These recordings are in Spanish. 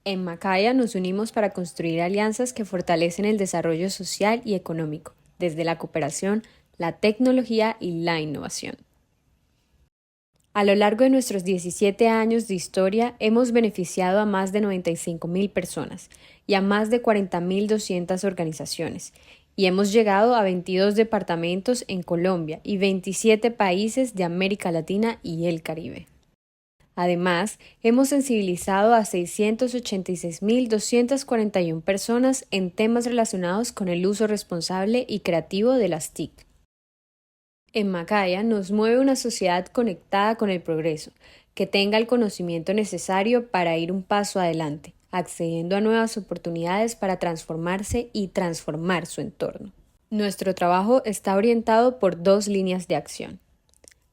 En Macaya nos unimos para construir alianzas que fortalecen el desarrollo social y económico, desde la cooperación, la tecnología y la innovación. A lo largo de nuestros 17 años de historia, hemos beneficiado a más de 95.000 personas y a más de 40.200 organizaciones, y hemos llegado a 22 departamentos en Colombia y 27 países de América Latina y el Caribe. Además, hemos sensibilizado a 686.241 personas en temas relacionados con el uso responsable y creativo de las TIC. En Macaya nos mueve una sociedad conectada con el progreso, que tenga el conocimiento necesario para ir un paso adelante, accediendo a nuevas oportunidades para transformarse y transformar su entorno. Nuestro trabajo está orientado por dos líneas de acción: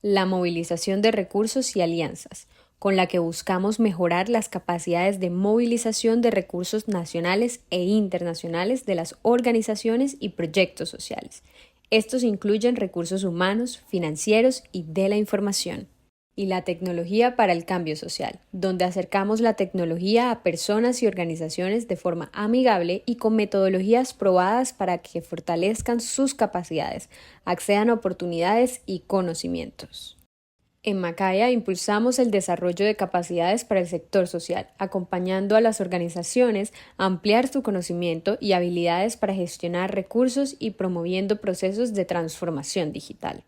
la movilización de recursos y alianzas, con la que buscamos mejorar las capacidades de movilización de recursos nacionales e internacionales de las organizaciones y proyectos sociales. Estos incluyen recursos humanos, financieros y de la información. Y la tecnología para el cambio social, donde acercamos la tecnología a personas y organizaciones de forma amigable y con metodologías probadas para que fortalezcan sus capacidades, accedan a oportunidades y conocimientos. En Macaya impulsamos el desarrollo de capacidades para el sector social, acompañando a las organizaciones a ampliar su conocimiento y habilidades para gestionar recursos y promoviendo procesos de transformación digital.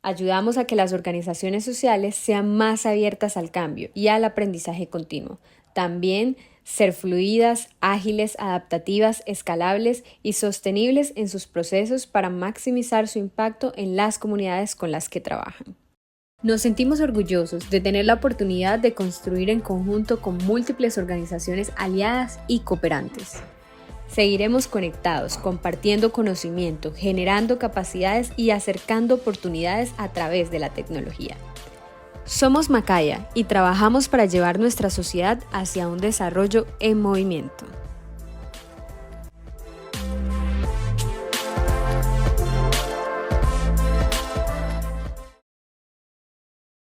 Ayudamos a que las organizaciones sociales sean más abiertas al cambio y al aprendizaje continuo. También ser fluidas, ágiles, adaptativas, escalables y sostenibles en sus procesos para maximizar su impacto en las comunidades con las que trabajan. Nos sentimos orgullosos de tener la oportunidad de construir en conjunto con múltiples organizaciones aliadas y cooperantes. Seguiremos conectados, compartiendo conocimiento, generando capacidades y acercando oportunidades a través de la tecnología. Somos Macaya y trabajamos para llevar nuestra sociedad hacia un desarrollo en movimiento.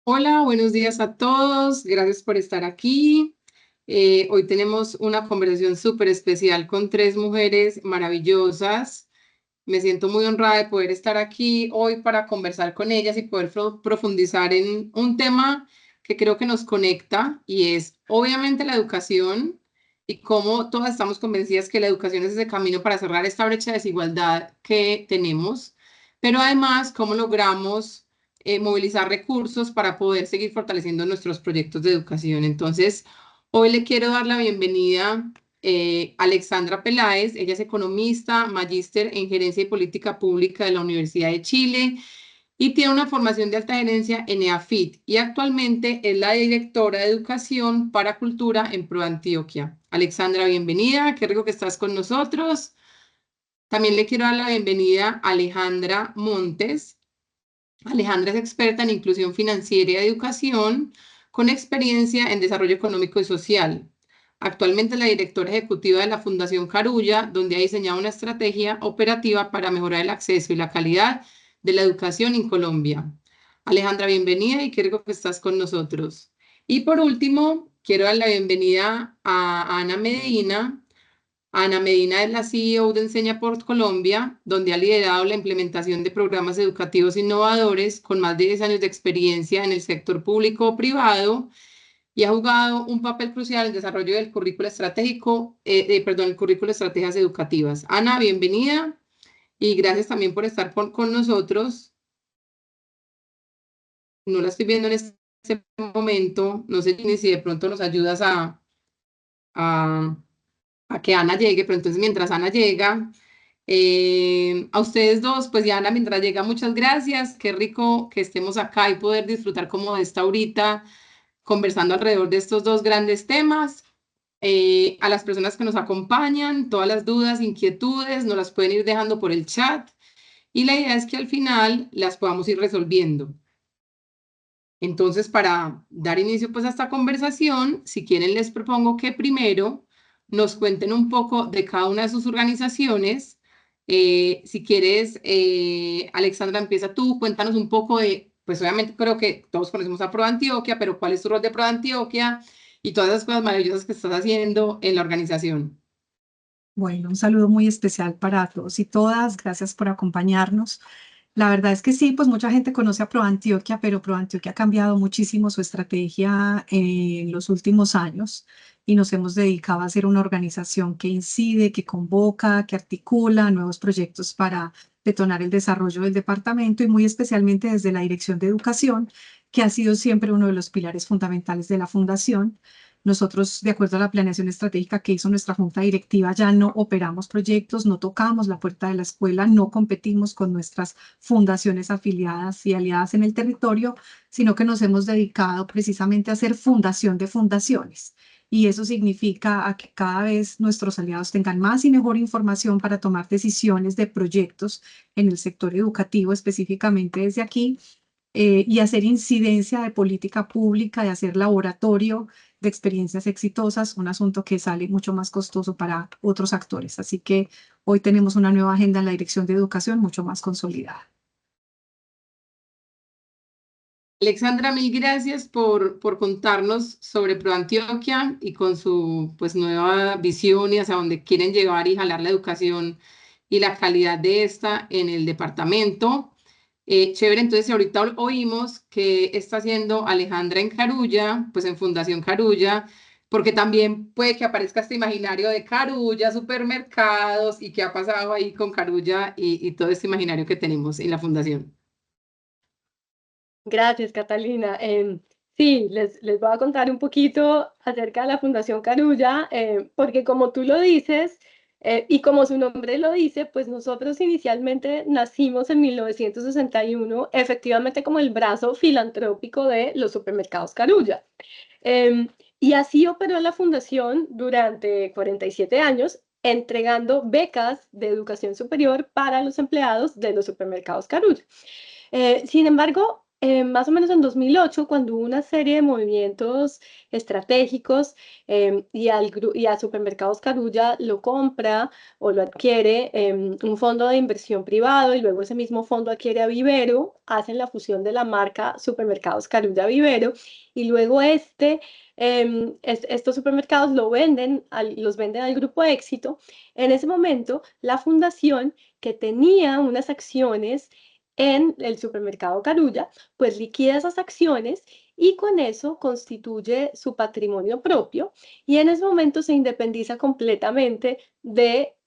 Hola, buenos días a todos. Gracias por estar aquí. Hoy tenemos una conversación súper especial con tres mujeres maravillosas. Me siento muy honrada de poder estar aquí hoy para conversar con ellas y poder profundizar en un tema que creo que nos conecta, y es obviamente la educación, y cómo todas estamos convencidas que la educación es ese camino para cerrar esta brecha de desigualdad que tenemos, pero además cómo logramos movilizar recursos para poder seguir fortaleciendo nuestros proyectos de educación. Entonces, hoy le quiero dar la bienvenida Alexandra Peláez. Ella es economista, magíster en Gerencia y Política Pública de la Universidad de Chile y tiene una formación de alta gerencia en EAFIT, y actualmente es la directora de Educación para Cultura en ProAntioquia. Alexandra, bienvenida, qué rico que estás con nosotros. También le quiero dar la bienvenida a Alejandra Montes. Alejandra es experta en inclusión financiera y educación, con experiencia en desarrollo económico y social. Actualmente es la directora ejecutiva de la Fundación Carulla, donde ha diseñado una estrategia operativa para mejorar el acceso y la calidad de la educación en Colombia. Alejandra, bienvenida y qué rico que estás con nosotros. Y por último, quiero dar la bienvenida a Ana Medina. Ana Medina es la CEO de Enseña por Colombia, donde ha liderado la implementación de programas educativos innovadores con más de 10 años de experiencia en el sector público o privado, y ha jugado un papel crucial en el desarrollo del currículo estratégico, el currículo de estrategias educativas. Ana, bienvenida y gracias también por estar con nosotros. No la estoy viendo en este momento, no sé si de pronto nos ayudas a, a que Ana llegue, pero entonces mientras Ana llega, a ustedes dos, pues ya Ana, mientras llega, muchas gracias. Qué rico que estemos acá y poder disfrutar como de esta horita conversando alrededor de estos dos grandes temas. A las personas que nos acompañan, todas las dudas, inquietudes, nos las pueden ir dejando por el chat, y la idea es que al final las podamos ir resolviendo. Entonces, para dar inicio pues a esta conversación, si quieren les propongo que primero nos cuenten un poco de cada una de sus organizaciones. Si quieres, Alexandra, empieza tú, cuéntanos un poco de, pues obviamente creo que todos conocemos a ProAntioquia, pero ¿cuál es tu rol de ProAntioquia? y todas las cosas maravillosas que estás haciendo en la organización. Bueno, un saludo muy especial para todos y todas. Gracias por acompañarnos. La verdad es que sí, pues mucha gente conoce a ProAntioquia, pero ProAntioquia ha cambiado muchísimo su estrategia en los últimos años y nos hemos dedicado a ser una organización que incide, que convoca, que articula nuevos proyectos para detonar el desarrollo del departamento y muy especialmente desde la Dirección de Educación, que ha sido siempre uno de los pilares fundamentales de la Fundación. Nosotros, de acuerdo a la planeación estratégica que hizo nuestra junta directiva, ya no operamos proyectos, no tocamos la puerta de la escuela, no competimos con nuestras fundaciones afiliadas y aliadas en el territorio, sino que nos hemos dedicado precisamente a hacer fundación de fundaciones. Y eso significa a que cada vez nuestros aliados tengan más y mejor información para tomar decisiones de proyectos en el sector educativo, específicamente desde aquí, y hacer incidencia de política pública, de hacer laboratorio de experiencias exitosas, un asunto que sale mucho más costoso para otros actores. Así que hoy tenemos una nueva agenda en la Dirección de Educación mucho más consolidada. Alexandra, mil gracias por contarnos sobre ProAntioquia y con su pues, nueva visión y hacia dónde quieren llevar y jalar la educación y la calidad de esta en el departamento. Chévere, entonces ahorita oímos que está haciendo Alejandra en Carulla, pues en Fundación Carulla, porque también puede que aparezca este imaginario de Carulla, supermercados y qué ha pasado ahí con Carulla y todo este imaginario que tenemos en la fundación. Gracias, Catalina. Sí, les voy a contar un poquito acerca de la Fundación Carulla, porque como tú lo dices, y como su nombre lo dice, pues nosotros inicialmente nacimos en 1961, efectivamente como el brazo filantrópico de los supermercados Carulla. Y así operó la Fundación durante 47 años, entregando becas de educación superior para los empleados de los supermercados Carulla. Sin embargo, más o menos en 2008, cuando hubo una serie de movimientos estratégicos y a Supermercados Carulla lo compra o lo adquiere un fondo de inversión privado y luego ese mismo fondo adquiere a Vivero, hacen la fusión de la marca Supermercados Carulla Vivero y luego estos supermercados los venden al Grupo Éxito. En ese momento, la fundación que tenía unas acciones en el supermercado Carulla, pues liquida esas acciones y con eso constituye su patrimonio propio y en ese momento se independiza completamente de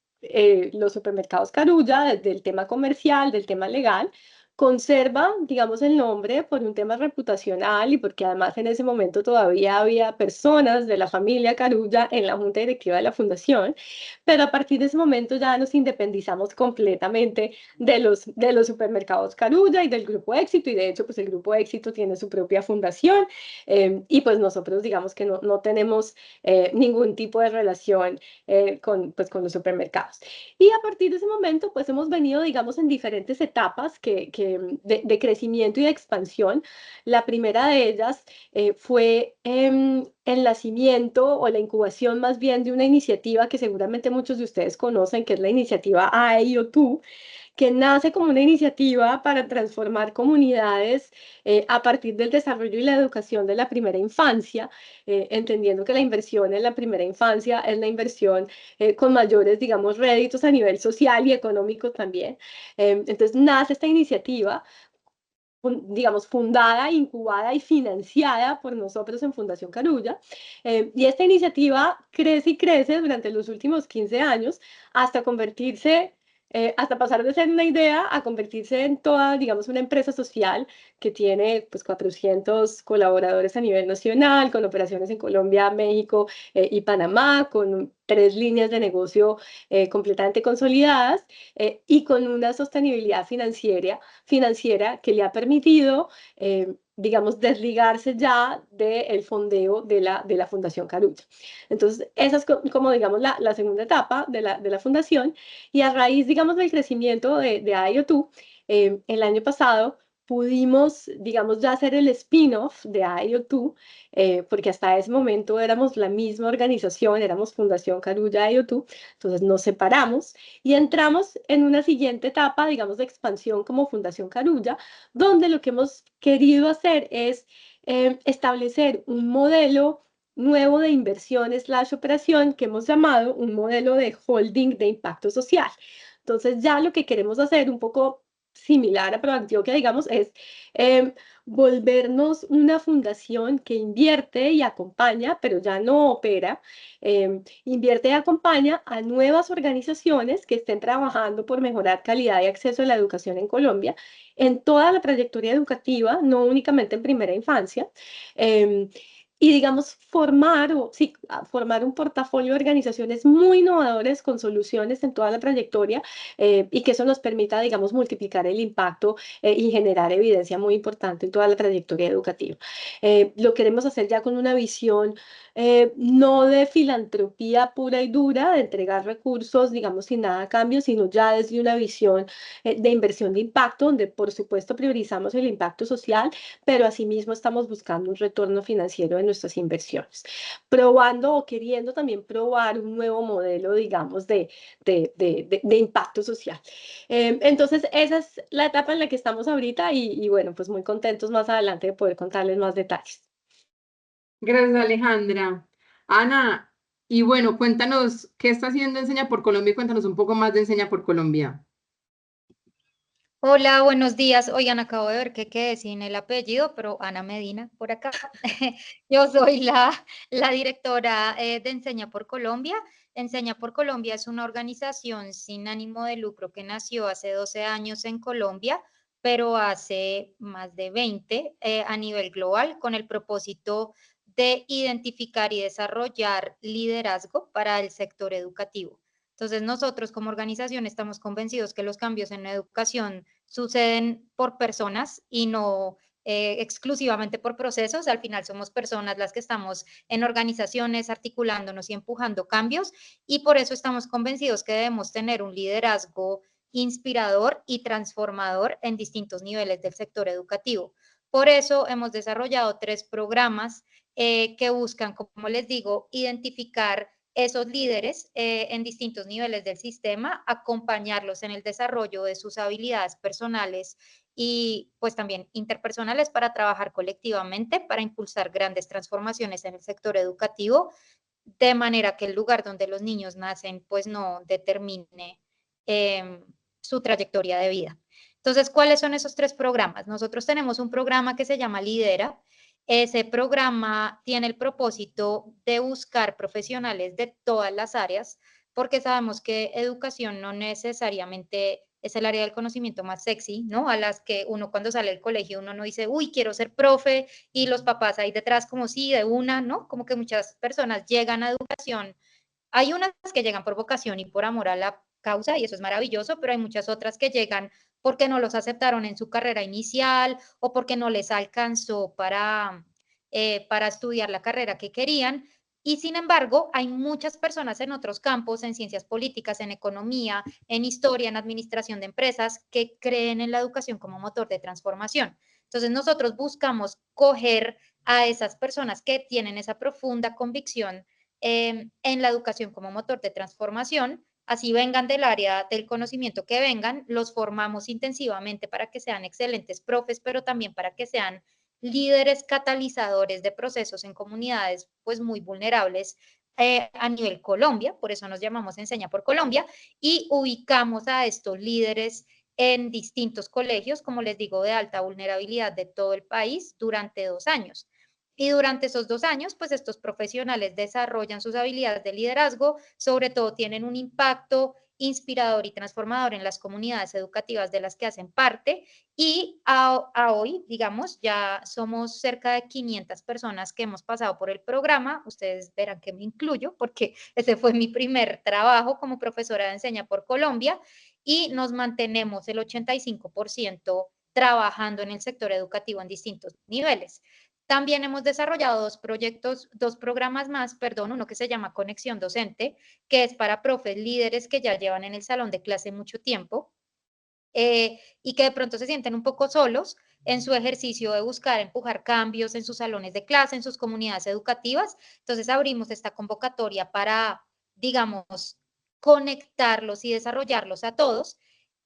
los supermercados Carulla, del tema comercial, del tema legal. Conserva, digamos, el nombre por un tema reputacional y porque además en ese momento todavía había personas de la familia Carulla en la junta directiva de la fundación, pero a partir de ese momento ya nos independizamos completamente de los supermercados Carulla y del Grupo Éxito, y de hecho, pues el Grupo Éxito tiene su propia fundación, y pues nosotros digamos que no tenemos ningún tipo de relación pues, con los supermercados. Y a partir de ese momento, pues hemos venido, digamos, en diferentes etapas de crecimiento y de expansión. La primera de ellas fue el nacimiento o la incubación más bien de una iniciativa que seguramente muchos de ustedes conocen, que es la iniciativa IO2, que nace como una iniciativa para transformar comunidades a partir del desarrollo y la educación de la primera infancia, entendiendo que la inversión en la primera infancia es la inversión con mayores, digamos, réditos a nivel social y económico también. Entonces nace esta iniciativa digamos, fundada, incubada y financiada por nosotros en Fundación Carulla. Y esta iniciativa crece y crece durante los últimos 15 años hasta convertirse, hasta pasar de ser una idea a convertirse en toda, digamos, una empresa social que tiene pues 400 colaboradores a nivel nacional, con operaciones en Colombia, México y Panamá, con 3 líneas de negocio completamente consolidadas y con una sostenibilidad financiera que le ha permitido, digamos, desligarse ya del fondeo de la Fundación Carulla. Entonces, esa es como, digamos, la segunda etapa de la fundación. Y a raíz, digamos, del crecimiento de IO2, el año pasado pudimos, digamos, ya hacer el spin-off de IO2, porque hasta ese momento éramos la misma organización, éramos Fundación Carulla IO2, entonces nos separamos y entramos en una siguiente etapa, digamos, de expansión como Fundación Carulla, donde lo que hemos querido hacer es establecer un modelo nuevo de inversión/operación que hemos llamado un modelo de holding de impacto social. Entonces ya lo que queremos hacer un poco similar a ProAntioquia, digamos, es volvernos una fundación que invierte y acompaña, pero ya no opera, invierte y acompaña a nuevas organizaciones que estén trabajando por mejorar calidad y acceso a la educación en Colombia, en toda la trayectoria educativa, no únicamente en primera infancia. Y digamos, formar un portafolio de organizaciones muy innovadoras con soluciones en toda la trayectoria y que eso nos permita, digamos, multiplicar el impacto y generar evidencia muy importante en toda la trayectoria educativa. Lo queremos hacer ya con una visión no de filantropía pura y dura, de entregar recursos, digamos, sin nada a cambio, sino ya desde una visión de inversión de impacto, donde por supuesto priorizamos el impacto social, pero asimismo estamos buscando un retorno financiero de nuestras inversiones, probando o queriendo también probar un nuevo modelo, digamos, de impacto social. Entonces, esa es la etapa en la que estamos ahorita y bueno, pues muy contentos más adelante de poder contarles más detalles. Gracias, Alejandra. Ana, y bueno, cuéntanos qué está haciendo Enseña por Colombia y cuéntanos un poco más de Enseña por Colombia. Hola, buenos días. Oigan, acabo de ver que quedé sin el apellido, pero Ana Medina por acá. Yo soy la directora de Enseña por Colombia. Enseña por Colombia es una organización sin ánimo de lucro que nació hace 12 años en Colombia, pero hace más de 20 a nivel global con el propósito de identificar y desarrollar liderazgo para el sector educativo. Entonces, nosotros como organización estamos convencidos que los cambios en la educación suceden por personas y no exclusivamente por procesos. Al final somos personas las que estamos en organizaciones articulándonos y empujando cambios y por eso estamos convencidos que debemos tener un liderazgo inspirador y transformador en distintos niveles del sector educativo. Por eso hemos desarrollado 3 programas que buscan, como les digo, identificar esos líderes en distintos niveles del sistema, acompañarlos en el desarrollo de sus habilidades personales y pues también interpersonales para trabajar colectivamente, para impulsar grandes transformaciones en el sector educativo, de manera que el lugar donde los niños nacen pues no determine su trayectoria de vida. Entonces, ¿cuáles son esos 3 programas? Nosotros tenemos un programa que se llama Lidera. Ese programa tiene el propósito de buscar profesionales de todas las áreas, porque sabemos que educación no necesariamente es el área del conocimiento más sexy, ¿no? A las que uno cuando sale del colegio uno no dice, uy, quiero ser profe, y los papás ahí detrás como sí, de una, ¿no? Como que muchas personas llegan a educación. Hay unas que llegan por vocación y por amor a la causa, y eso es maravilloso, pero hay muchas otras que llegan porque no los aceptaron en su carrera inicial o porque no les alcanzó para estudiar la carrera que querían. Y sin embargo, hay muchas personas en otros campos, en ciencias políticas, en economía, en historia, en administración de empresas, que creen en la educación como motor de transformación. Entonces, nosotros buscamos coger a esas personas que tienen esa profunda convicción en la educación como motor de transformación, así vengan del área del conocimiento que vengan, los formamos intensivamente para que sean excelentes profes, pero también para que sean líderes catalizadores de procesos en comunidades pues muy vulnerables a nivel Colombia, por eso nos llamamos Enseña por Colombia, y ubicamos a estos líderes en distintos colegios, como les digo, de alta vulnerabilidad de todo el país durante 2 años. Y durante esos 2 años, pues estos profesionales desarrollan sus habilidades de liderazgo, sobre todo tienen un impacto inspirador y transformador en las comunidades educativas de las que hacen parte y a hoy, digamos, ya somos cerca de 500 personas que hemos pasado por el programa. Ustedes verán que me incluyo porque ese fue mi primer trabajo como profesora de Enseña por Colombia y nos mantenemos el 85% trabajando en el sector educativo en distintos niveles. También hemos desarrollado 2 proyectos, 2 programas más, perdón, uno que se llama Conexión Docente, que es para profes líderes que ya llevan en el salón de clase mucho tiempo y que de pronto se sienten un poco solos en su ejercicio de buscar empujar cambios en sus salones de clase, en sus comunidades educativas. Entonces abrimos esta convocatoria para, digamos, conectarlos y desarrollarlos a todos.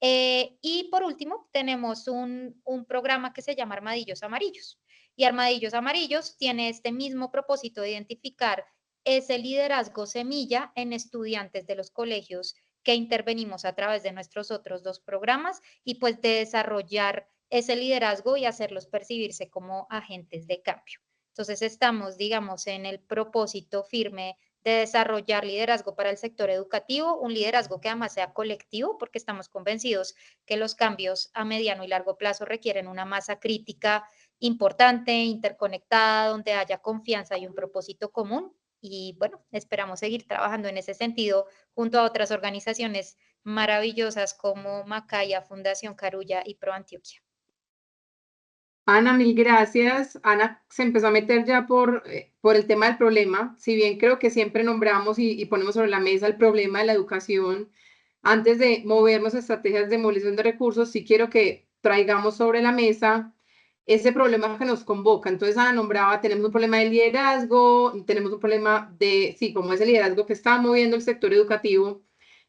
Y por último, tenemos un programa que se llama Armadillos Amarillos. Y Armadillos Amarillos tiene este mismo propósito de identificar ese liderazgo semilla en estudiantes de los colegios que intervenimos a través de nuestros otros dos programas y pues de desarrollar ese liderazgo y hacerlos percibirse como agentes de cambio. Entonces estamos, digamos, en el propósito firme de desarrollar liderazgo para el sector educativo, un liderazgo que además sea colectivo, porque estamos convencidos que los cambios a mediano y largo plazo requieren una masa crítica importante, interconectada, donde haya confianza y un propósito común. Y bueno, esperamos seguir trabajando en ese sentido junto a otras organizaciones maravillosas como Macaya, Fundación Carulla y Pro Antioquia. Ana, mil gracias. Ana se empezó a meter ya por el tema del problema. Si bien creo que siempre nombramos y ponemos sobre la mesa el problema de la educación, antes de movernos a estrategias de movilización de recursos, sí quiero que traigamos sobre la mesa ese problema que nos convoca. Entonces, Ana nombraba, tenemos un problema de liderazgo, tenemos un problema de, sí, como ese liderazgo que está moviendo el sector educativo.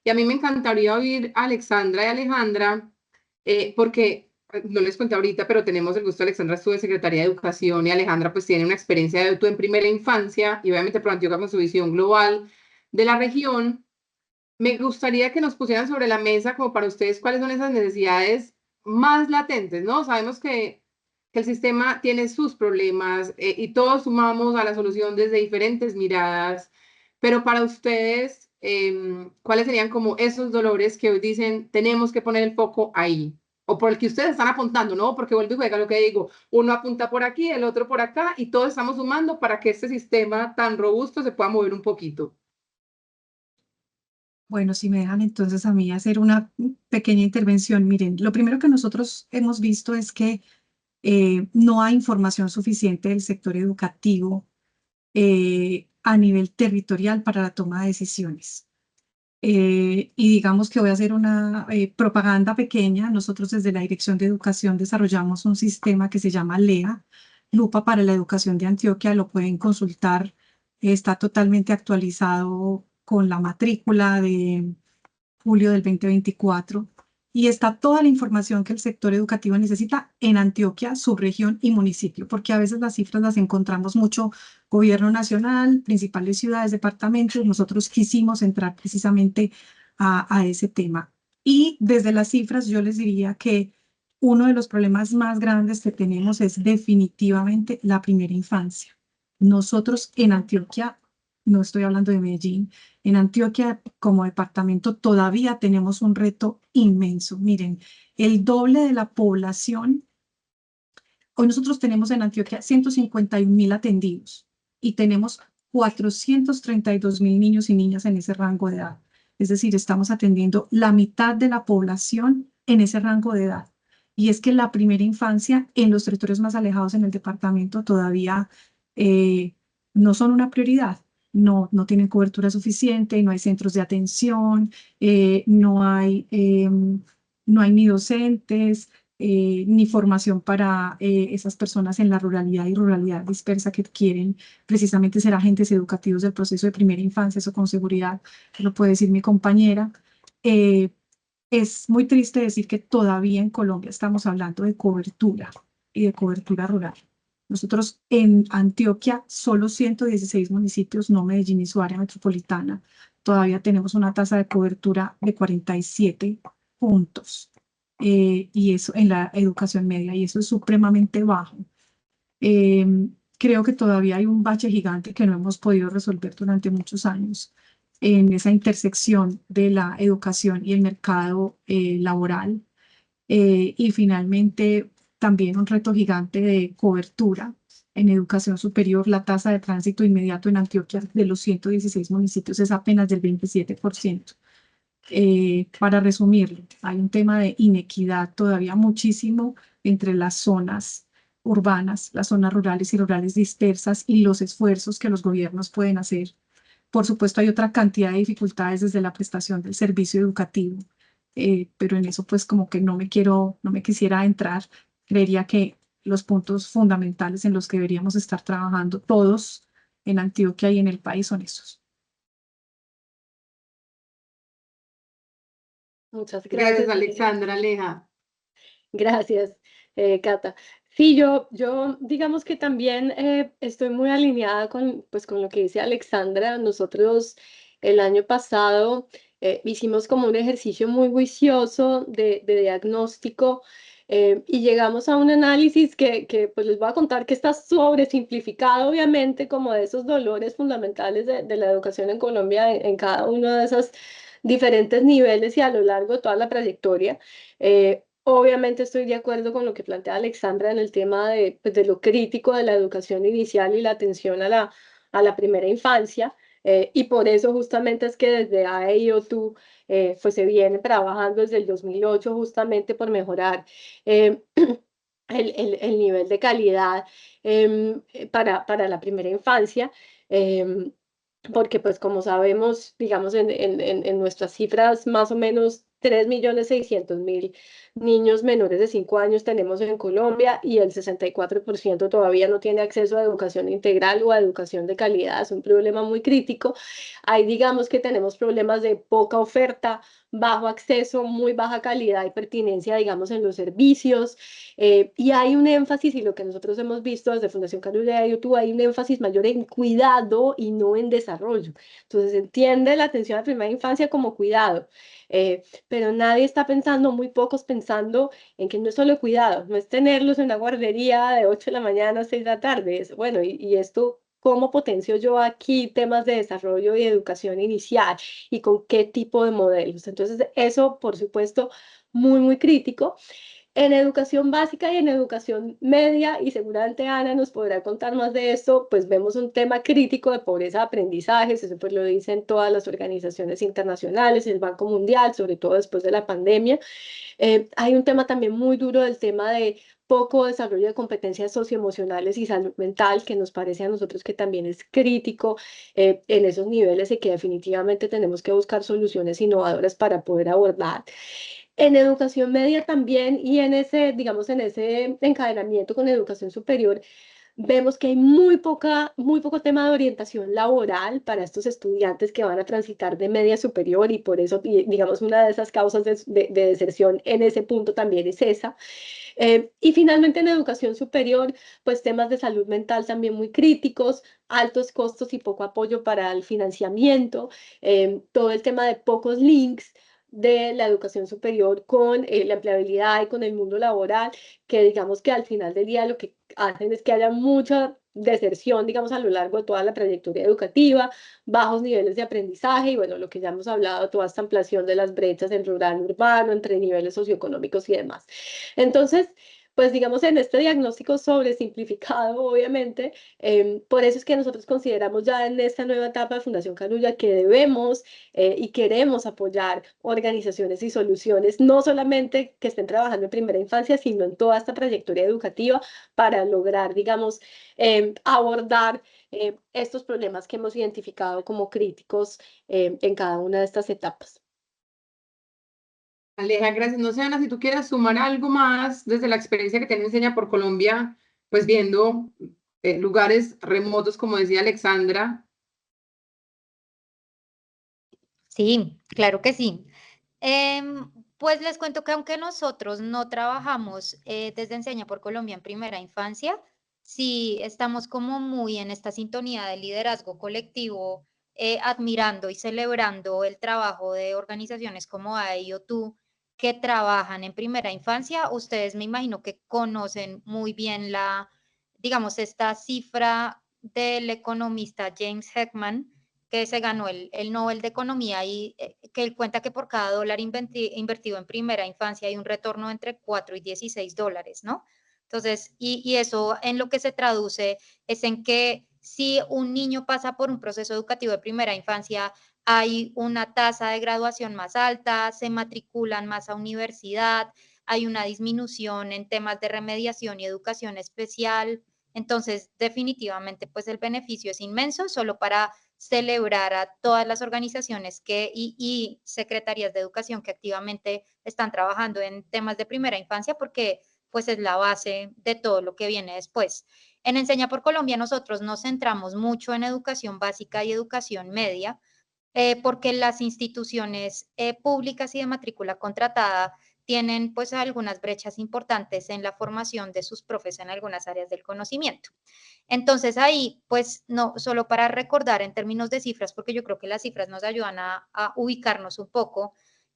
Y a mí me encantaría oír a Alexandra y Alejandra, porque no les conté ahorita, pero tenemos el gusto, Alexandra estuvo en Secretaría de Educación y Alejandra pues tiene una experiencia de auto en primera infancia y obviamente Pro Antioquia con su visión global de la región. Me gustaría que nos pusieran sobre la mesa como para ustedes cuáles son esas necesidades más latentes, ¿no? Sabemos que el sistema tiene sus problemas y todos sumamos a la solución desde diferentes miradas, pero para ustedes, ¿cuáles serían como esos dolores que hoy dicen tenemos que poner el foco ahí? O por el que ustedes están apuntando, ¿no? Porque vuelvo y juega lo que digo, uno apunta por aquí, el otro por acá y todos estamos sumando para que este sistema tan robusto se pueda mover un poquito. Bueno, si me dejan entonces a mí hacer una pequeña intervención. Miren, lo primero que nosotros hemos visto es que no hay información suficiente del sector educativo a nivel territorial para la toma de decisiones. Y digamos que voy a hacer una propaganda pequeña. Nosotros desde la Dirección de Educación desarrollamos un sistema que se llama LEA, Lupa para la Educación de Antioquia. Lo pueden consultar, está totalmente actualizado con la matrícula de julio del 2024 y está toda la información que el sector educativo necesita en Antioquia, subregión y municipio, porque a veces las cifras las encontramos mucho gobierno nacional, principales ciudades, departamentos. Nosotros quisimos entrar precisamente a ese tema. Y desde las cifras yo les diría que uno de los problemas más grandes que tenemos es definitivamente la primera infancia. Nosotros en Antioquia, no estoy hablando de Medellín, en Antioquia como departamento todavía tenemos un reto inmenso. Miren, el doble de la población. Hoy nosotros tenemos en Antioquia 151.000 atendidos y tenemos 432.000 niños y niñas en ese rango de edad. Es decir, estamos atendiendo la mitad de la población en ese rango de edad. Y es que la primera infancia en los territorios más alejados en el departamento todavía no son una prioridad. No tienen cobertura suficiente, no hay centros de atención, no hay ni docentes, ni formación para esas personas en la ruralidad y ruralidad dispersa que quieren precisamente ser agentes educativos del proceso de primera infancia. Eso con seguridad lo puede decir mi compañera. Es muy triste decir que todavía en Colombia estamos hablando de cobertura y de cobertura rural. Nosotros en Antioquia, solo 116 municipios, no Medellín y su área metropolitana, todavía tenemos una tasa de cobertura de 47 puntos. Y eso en la educación media, y eso es supremamente bajo. Creo que todavía hay un bache gigante que no hemos podido resolver durante muchos años en esa intersección de la educación y el mercado laboral. Y finalmente, también un reto gigante de cobertura en educación superior. La tasa de tránsito inmediato en Antioquia de los 116 municipios es apenas del 27%. Para resumirlo, hay un tema de inequidad todavía muchísimo entre las zonas urbanas, las zonas rurales y rurales dispersas y los esfuerzos que los gobiernos pueden hacer. Por supuesto, hay otra cantidad de dificultades desde la prestación del servicio educativo, pero en eso pues como que no me quisiera entrar. Creería que los puntos fundamentales en los que deberíamos estar trabajando todos en Antioquia y en el país son esos. Muchas Gracias, gracias, Aleja. Alexandra, Aleja. Gracias, Cata. Sí, yo digamos que también estoy muy alineada con, pues, con lo que dice Alexandra. Nosotros el año pasado hicimos como un ejercicio muy juicioso de diagnóstico y llegamos a un análisis que pues les voy a contar que está sobresimplificado, obviamente, como de esos dolores fundamentales de la educación en Colombia en cada uno de esos diferentes niveles y a lo largo de toda la trayectoria. Obviamente estoy de acuerdo con lo que plantea Alexandra en el tema de, pues, de lo crítico de la educación inicial y la atención a la primera infancia. Y por eso justamente es que desde AEIOTU pues se viene trabajando desde el 2008 justamente por mejorar eh, el nivel de calidad para la primera infancia. em, Porque pues como sabemos, digamos, en nuestras cifras, más o menos 3.600.000 niños menores de 5 años tenemos en Colombia y el 64% todavía no tiene acceso a educación integral o a educación de calidad. Es un problema muy crítico. Ahí digamos que tenemos problemas de poca oferta, bajo acceso, muy baja calidad y pertinencia, digamos, en los servicios. Y hay un énfasis, y lo que nosotros hemos visto desde Fundación Carulla de YouTube, hay un énfasis mayor en cuidado y no en desarrollo. Entonces, se entiende la atención a la primera infancia como cuidado, pero nadie está pensando, muy pocos pensando en que no es solo cuidado, no es tenerlos en una guardería de 8 de la mañana a 6 de la tarde. Es, bueno, y esto, ¿cómo potencio yo aquí temas de desarrollo y educación inicial y con qué tipo de modelos? Entonces, eso, por supuesto, muy, muy crítico. En educación básica y en educación media, y seguramente Ana nos podrá contar más de esto, pues vemos un tema crítico de pobreza de aprendizajes, eso pues lo dicen todas las organizaciones internacionales, el Banco Mundial, sobre todo después de la pandemia. Hay un tema también muy duro del tema de poco desarrollo de competencias socioemocionales y salud mental, que nos parece a nosotros que también es crítico en esos niveles y que definitivamente tenemos que buscar soluciones innovadoras para poder abordar. En educación media también y en ese, digamos, en ese encadenamiento con educación superior, vemos que hay muy poco tema de orientación laboral para estos estudiantes que van a transitar de media superior y por eso, digamos, una de esas causas de deserción en ese punto también es esa. Y finalmente en educación superior, pues temas de salud mental también muy críticos, altos costos y poco apoyo para el financiamiento, todo el tema de pocos links de la educación superior con la empleabilidad y con el mundo laboral, que digamos que al final del día lo que hacen es que haya mucha deserción, digamos, a lo largo de toda la trayectoria educativa, bajos niveles de aprendizaje y bueno, lo que ya hemos hablado, toda esta ampliación de las brechas en rural, urbano, entre niveles socioeconómicos y demás. Entonces, pues digamos en este diagnóstico sobresimplificado, obviamente, por eso es que nosotros consideramos ya en esta nueva etapa de Fundación Carulla que debemos y queremos apoyar organizaciones y soluciones, no solamente que estén trabajando en primera infancia, sino en toda esta trayectoria educativa para lograr, digamos, abordar estos problemas que hemos identificado como críticos en cada una de estas etapas. Aleja, gracias. No sé, Ana, si tú quieras sumar algo más desde la experiencia que tiene Enseña por Colombia, pues viendo lugares remotos, como decía Alexandra. Sí, claro que sí. Pues les cuento que aunque nosotros no trabajamos desde Enseña por Colombia en primera infancia, sí estamos como muy en esta sintonía de liderazgo colectivo, admirando y celebrando el trabajo de organizaciones como AEI o TU que trabajan en primera infancia. Ustedes me imagino que conocen muy bien digamos, esta cifra del economista James Heckman, que se ganó el Nobel de Economía y que él cuenta que por cada dólar invertido en primera infancia hay un retorno entre 4 y 16 dólares, ¿no? Entonces, y eso en lo que se traduce es en que si un niño pasa por un proceso educativo de primera infancia, hay una tasa de graduación más alta, se matriculan más a universidad, hay una disminución en temas de remediación y educación especial. Entonces, definitivamente, pues el beneficio es inmenso, solo para celebrar a todas las organizaciones y secretarías de educación que activamente están trabajando en temas de primera infancia, porque pues es la base de todo lo que viene después. En Enseña por Colombia nosotros nos centramos mucho en educación básica y educación media, porque las instituciones públicas y de matrícula contratada tienen pues algunas brechas importantes en la formación de sus profes en algunas áreas del conocimiento. Entonces ahí, pues no, solo para recordar en términos de cifras, porque yo creo que las cifras nos ayudan a ubicarnos un poco.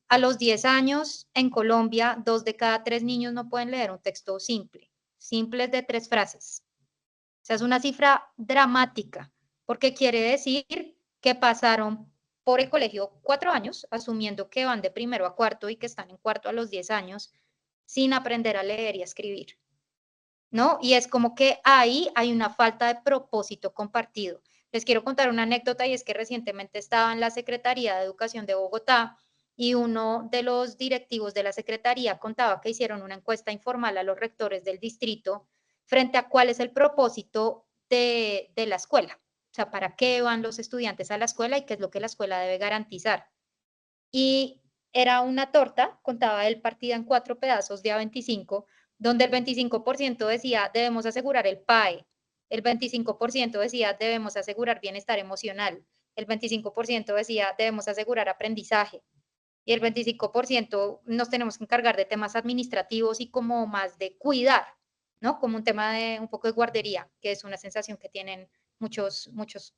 A los 10 años en Colombia, 2 de cada 3 niños no pueden leer un texto simple, simples de 3 frases. O sea, es una cifra dramática, porque quiere decir que pasaron por el colegio 4 años, asumiendo que van de primero a cuarto y que están en cuarto a los 10 años, sin aprender a leer y a escribir, ¿no? Y es como que ahí hay una falta de propósito compartido. Les quiero contar una anécdota y es que recientemente estaba en la Secretaría de Educación de Bogotá y uno de los directivos de la Secretaría contaba que hicieron una encuesta informal a los rectores del distrito frente a cuál es el propósito de la escuela. O sea, para qué van los estudiantes a la escuela y qué es lo que la escuela debe garantizar. Y era una torta, contaba él partida en 4 pedazos de A25, donde el 25% decía debemos asegurar el PAE, el 25% decía debemos asegurar bienestar emocional, el 25% decía debemos asegurar aprendizaje y el 25% nos tenemos que encargar de temas administrativos y como más de cuidar, ¿no? Como un tema de un poco de guardería, que es una sensación que tienen muchos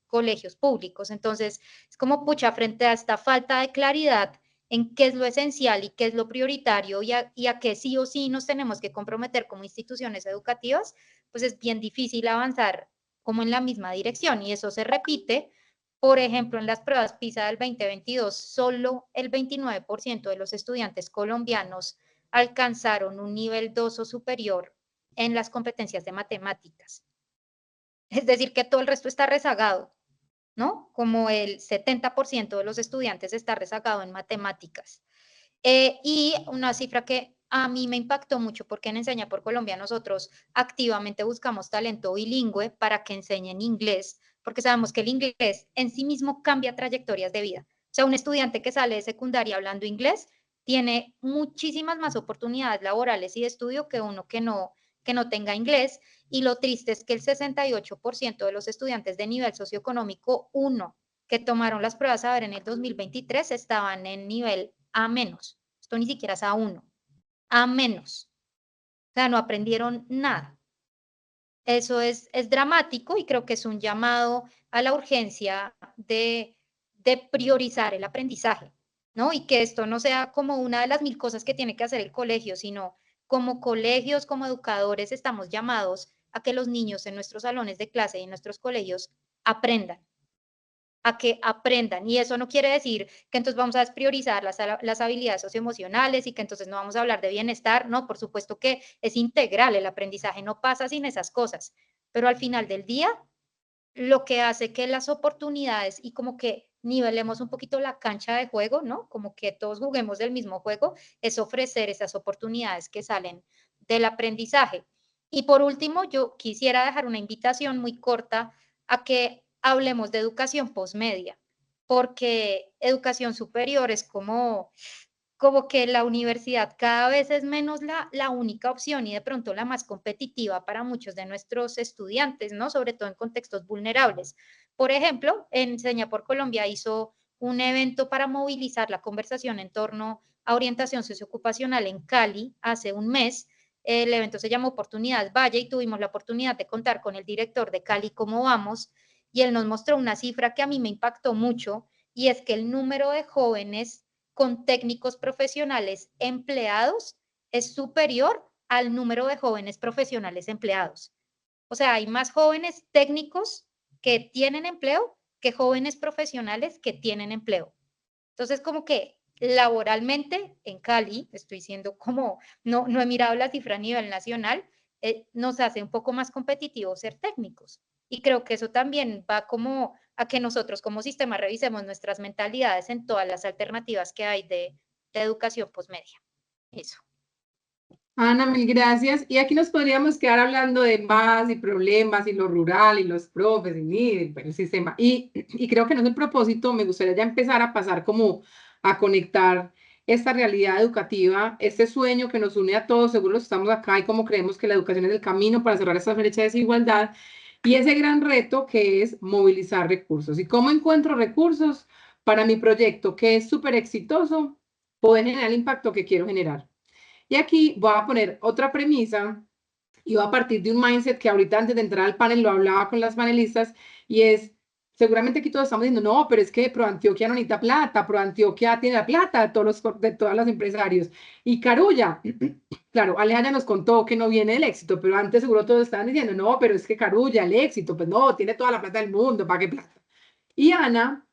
colegios públicos. Entonces, es como pucha, frente a esta falta de claridad en qué es lo esencial y qué es lo prioritario y a qué sí o sí nos tenemos que comprometer como instituciones educativas, pues es bien difícil avanzar como en la misma dirección y eso se repite. Por ejemplo, en las pruebas PISA del 2022, solo el 29% de los estudiantes colombianos alcanzaron un nivel 2 o superior en las competencias de matemáticas. Es decir, que todo el resto está rezagado, ¿no? Como el 70% de los estudiantes está rezagado en matemáticas. Y una cifra que a mí me impactó mucho porque en Enseña por Colombia nosotros activamente buscamos talento bilingüe para que enseñen inglés, porque sabemos que el inglés en sí mismo cambia trayectorias de vida. O sea, un estudiante que sale de secundaria hablando inglés tiene muchísimas más oportunidades laborales y de estudio que uno que no tenga inglés. Y lo triste es que el 68% de los estudiantes de nivel socioeconómico 1 que tomaron las pruebas a ver en el 2023 estaban en nivel A menos. Esto ni siquiera es A1, A menos. O sea, no aprendieron nada. Eso es dramático y creo que es un llamado a la urgencia de priorizar el aprendizaje, ¿no? Y que esto no sea como una de las 1000 cosas que tiene que hacer el colegio, sino como colegios, como educadores, estamos llamados a que los niños en nuestros salones de clase y en nuestros colegios aprendan, a que aprendan. Y eso no quiere decir que entonces vamos a despriorizar las habilidades socioemocionales y que entonces no vamos a hablar de bienestar. No, por supuesto que es integral, el aprendizaje no pasa sin esas cosas. Pero al final del día, lo que hace que las oportunidades y como que nivelemos un poquito la cancha de juego, ¿no? Como que todos juguemos del mismo juego, es ofrecer esas oportunidades que salen del aprendizaje. Y por último, yo quisiera dejar una invitación muy corta a que hablemos de educación postmedia, porque educación superior es como que la universidad cada vez es menos la única opción y de pronto la más competitiva para muchos de nuestros estudiantes, ¿no? Sobre todo en contextos vulnerables. Por ejemplo, Enseña por Colombia hizo un evento para movilizar la conversación en torno a orientación socioocupacional en Cali hace un mes. El evento se llamó Oportunidad Valle y tuvimos la oportunidad de contar con el director de Cali Cómo Vamos y él nos mostró una cifra que a mí me impactó mucho y es que el número de jóvenes con técnicos profesionales empleados es superior al número de jóvenes profesionales empleados. O sea, hay más jóvenes técnicos que tienen empleo que jóvenes profesionales que tienen empleo. Entonces, como que laboralmente en Cali, estoy diciendo como, no he mirado la cifra a nivel nacional, nos hace un poco más competitivos ser técnicos. Y creo que eso también va como a que nosotros como sistema revisemos nuestras mentalidades en todas las alternativas que hay de educación posmedia. Eso. Ana, mil gracias. Y aquí nos podríamos quedar hablando de más y problemas y lo rural y los profes y el sistema. Y creo que no es el propósito, me gustaría ya empezar a pasar como a conectar esta realidad educativa, este sueño que nos une a todos, seguro estamos acá y como creemos que la educación es el camino para cerrar esta brecha de desigualdad y ese gran reto que es movilizar recursos. ¿Y cómo encuentro recursos? para mi proyecto, que es súper exitoso, poder generar el impacto que quiero generar. Y aquí voy a poner otra premisa y voy a partir de un mindset que ahorita antes de entrar al panel lo hablaba con las panelistas y es, seguramente aquí todos estamos diciendo, no, pero es que ProAntioquia no necesita plata, ProAntioquia tiene la plata de todos los empresarios. Y Carulla, claro, Aleja ya nos contó que no viene el éxito, pero antes seguro todos estaban diciendo, no, pero es que Carulla, el éxito, pues no, tiene toda la plata del mundo, ¿para qué plata? Y Ana,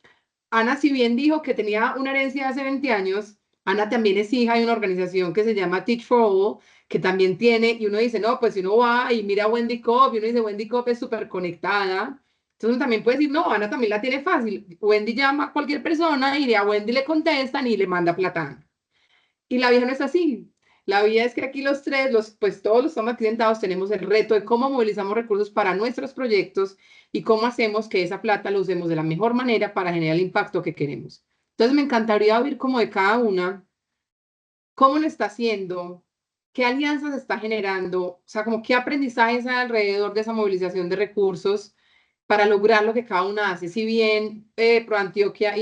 si bien dijo que tenía una herencia de hace 20 años, Ana también es hija de una organización que se llama Teach for All, que también tiene, y uno dice, no, pues si uno va y mira a Wendy Cobb, y uno dice, Wendy Cobb es súper conectada, entonces uno también puede decir, no, Ana también la tiene fácil. Wendy llama a cualquier persona y a Wendy le contestan y le manda plata. Y la vida no es así. La vida es que aquí los tres, pues todos los que estamos aquí sentados, tenemos el reto de cómo movilizamos recursos para nuestros proyectos y cómo hacemos que esa plata la usemos de la mejor manera para generar el impacto que queremos. Entonces me encantaría oír como de cada una, cómo lo está haciendo, qué alianzas está generando, o sea, como qué aprendizajes hay alrededor de esa movilización de recursos para lograr lo que cada una hace. Si bien ProAntioquia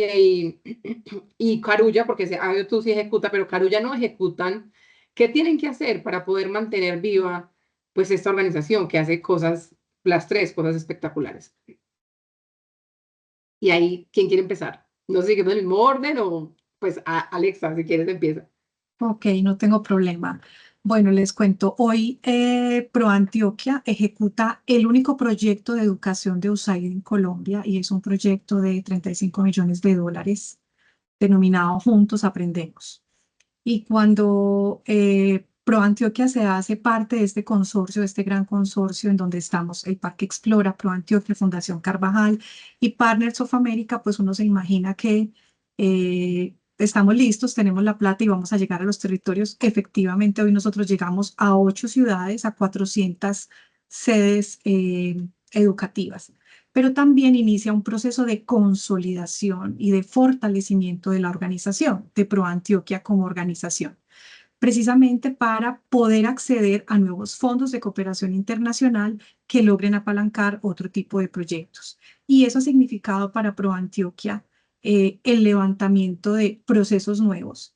y Carulla, porque tú sí ejecuta, pero Carulla no ejecutan, ¿qué tienen que hacer para poder mantener viva pues esta organización que hace cosas, las tres cosas espectaculares? Y ahí, ¿quién quiere empezar? No sé si en el mismo orden o pues Alexa, si quieres empieza. Ok, no tengo problema. Bueno, les cuento, hoy ProAntioquia ejecuta el único proyecto de educación de USAID en Colombia y es un proyecto de 35 millones de dólares denominado Juntos Aprendemos. Y cuando ProAntioquia se hace parte de este consorcio, de este gran consorcio en donde estamos, el Parque Explora, ProAntioquia, Fundación Carvajal y Partners of America, pues uno se imagina que estamos listos, tenemos la plata y vamos a llegar a los territorios. Efectivamente, hoy nosotros llegamos a 8 ciudades, a 400 sedes educativas, pero también inicia un proceso de consolidación y de fortalecimiento de la organización, de ProAntioquia como organización, precisamente para poder acceder a nuevos fondos de cooperación internacional que logren apalancar otro tipo de proyectos. Y eso ha significado para ProAntioquia el levantamiento de procesos nuevos.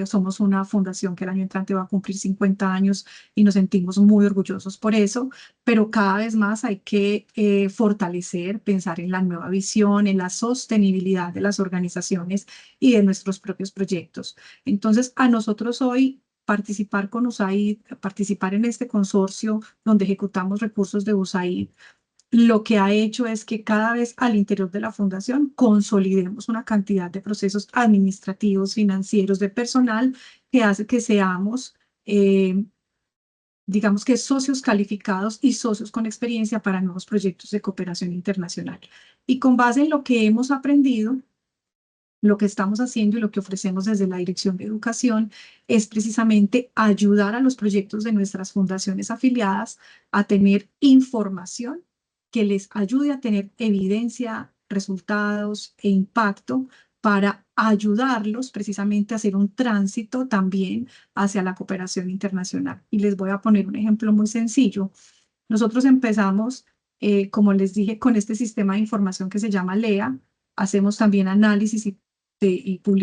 Somos una fundación que el año entrante va a cumplir 50 años y nos sentimos muy orgullosos por eso, pero cada vez más hay que fortalecer, pensar en la nueva visión, en la sostenibilidad de las organizaciones y de nuestros propios proyectos. Entonces, a nosotros hoy participar con USAID, participar en este consorcio donde ejecutamos recursos de USAID, lo que ha hecho es que cada vez al interior de la fundación consolidemos una cantidad de procesos administrativos, financieros, de personal que hace que seamos, digamos que socios calificados y socios con experiencia para nuevos proyectos de cooperación internacional. Y con base en lo que hemos aprendido, lo que estamos haciendo y lo que ofrecemos desde la Dirección de Educación es precisamente ayudar a los proyectos de nuestras fundaciones afiliadas a tener información que les ayude a tener evidencia, resultados e impacto para ayudarlos precisamente a hacer un tránsito también hacia la cooperación internacional. Y les voy a poner un ejemplo muy sencillo. Nosotros empezamos, como les dije, con este sistema de información que se llama LEA. Hacemos también análisis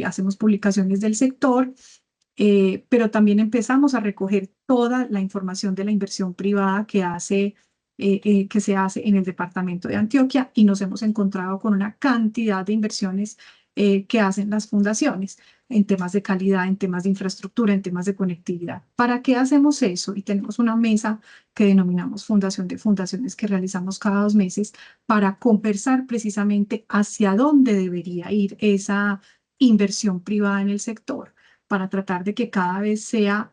hacemos publicaciones del sector, pero también empezamos a recoger toda la información de la inversión privada que se hace en el departamento de Antioquia y nos hemos encontrado con una cantidad de inversiones que hacen las fundaciones en temas de calidad, en temas de infraestructura, en temas de conectividad. ¿Para qué hacemos eso? Y tenemos una mesa que denominamos Fundación de Fundaciones que realizamos cada 2 meses para conversar precisamente hacia dónde debería ir esa inversión privada en el sector, para tratar de que cada vez sea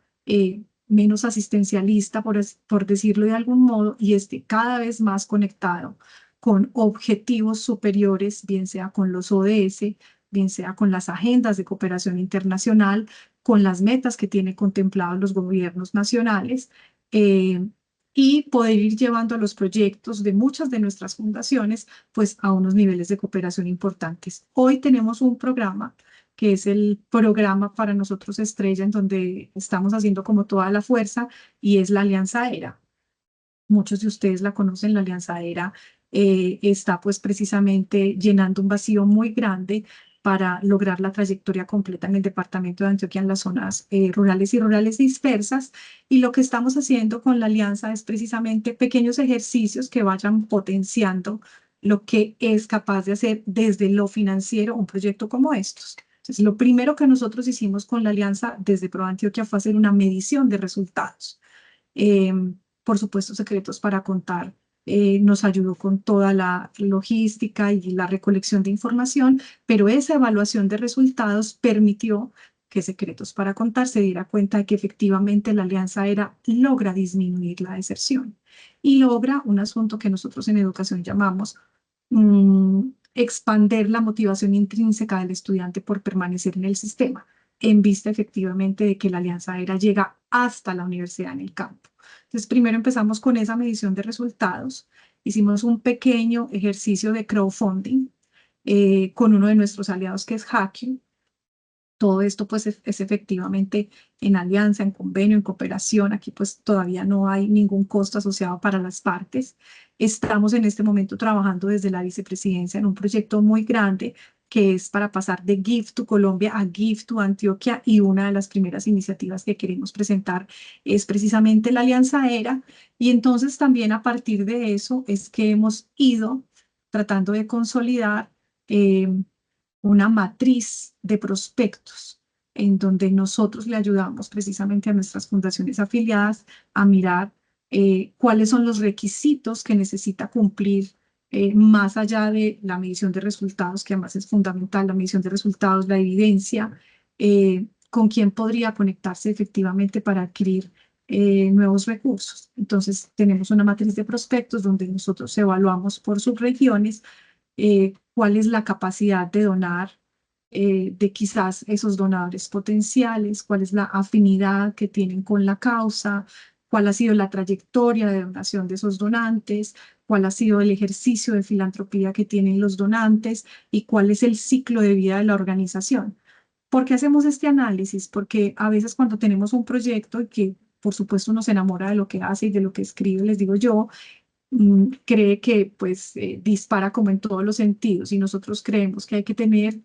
menos asistencialista, por decirlo de algún modo, y esté cada vez más conectado con objetivos superiores, bien sea con los ODS, bien sea con las agendas de cooperación internacional, con las metas que tienen contemplados los gobiernos nacionales, y poder ir llevando a los proyectos de muchas de nuestras fundaciones pues a unos niveles de cooperación importantes. Hoy tenemos un programa que es el programa para nosotros estrella, en donde estamos haciendo como toda la fuerza, y es la Alianza ERA. Muchos de ustedes la conocen, la Alianza ERA está pues precisamente llenando un vacío muy grande para lograr la trayectoria completa en el departamento de Antioquia en las zonas rurales y rurales dispersas. Y lo que estamos haciendo con la alianza es precisamente pequeños ejercicios que vayan potenciando lo que es capaz de hacer desde lo financiero un proyecto como estos. Entonces, lo primero que nosotros hicimos con la alianza desde ProAntioquia fue hacer una medición de resultados. Por supuesto, Secretos para Contar nos ayudó con toda la logística y la recolección de información, pero esa evaluación de resultados permitió que Secretos para Contar se diera cuenta de que efectivamente la alianza logra disminuir la deserción y logra un asunto que nosotros en educación llamamos expander la motivación intrínseca del estudiante por permanecer en el sistema, en vista efectivamente de que la alianza llega hasta la universidad en el campo. Entonces, primero empezamos con esa medición de resultados. Hicimos un pequeño ejercicio de crowdfunding con uno de nuestros aliados que es Hackio. Todo esto pues es efectivamente en alianza, en convenio, en cooperación. Aquí pues todavía no hay ningún costo asociado para las partes. Estamos en este momento trabajando desde la vicepresidencia en un proyecto muy grande que es para pasar de Give to Colombia a Give to Antioquia, y una de las primeras iniciativas que queremos presentar es precisamente la Alianza ERA. Y entonces también a partir de eso es que hemos ido tratando de consolidar una matriz de prospectos en donde nosotros le ayudamos precisamente a nuestras fundaciones afiliadas a mirar cuáles son los requisitos que necesita cumplir más allá de la medición de resultados, que además es fundamental, la medición de resultados, la evidencia, con quién podría conectarse efectivamente para adquirir nuevos recursos. Entonces, tenemos una matriz de prospectos donde nosotros evaluamos por subregiones cuál es la capacidad de donar de quizás esos donadores potenciales, cuál es la afinidad que tienen con la causa, cuál ha sido la trayectoria de donación de esos donantes, cuál ha sido el ejercicio de filantropía que tienen los donantes y cuál es el ciclo de vida de la organización. ¿Por qué hacemos este análisis? Porque a veces cuando tenemos un proyecto que por supuesto uno se enamora de lo que hace y de lo que escribe, les digo yo, cree que pues dispara como en todos los sentidos, y nosotros creemos que hay que tener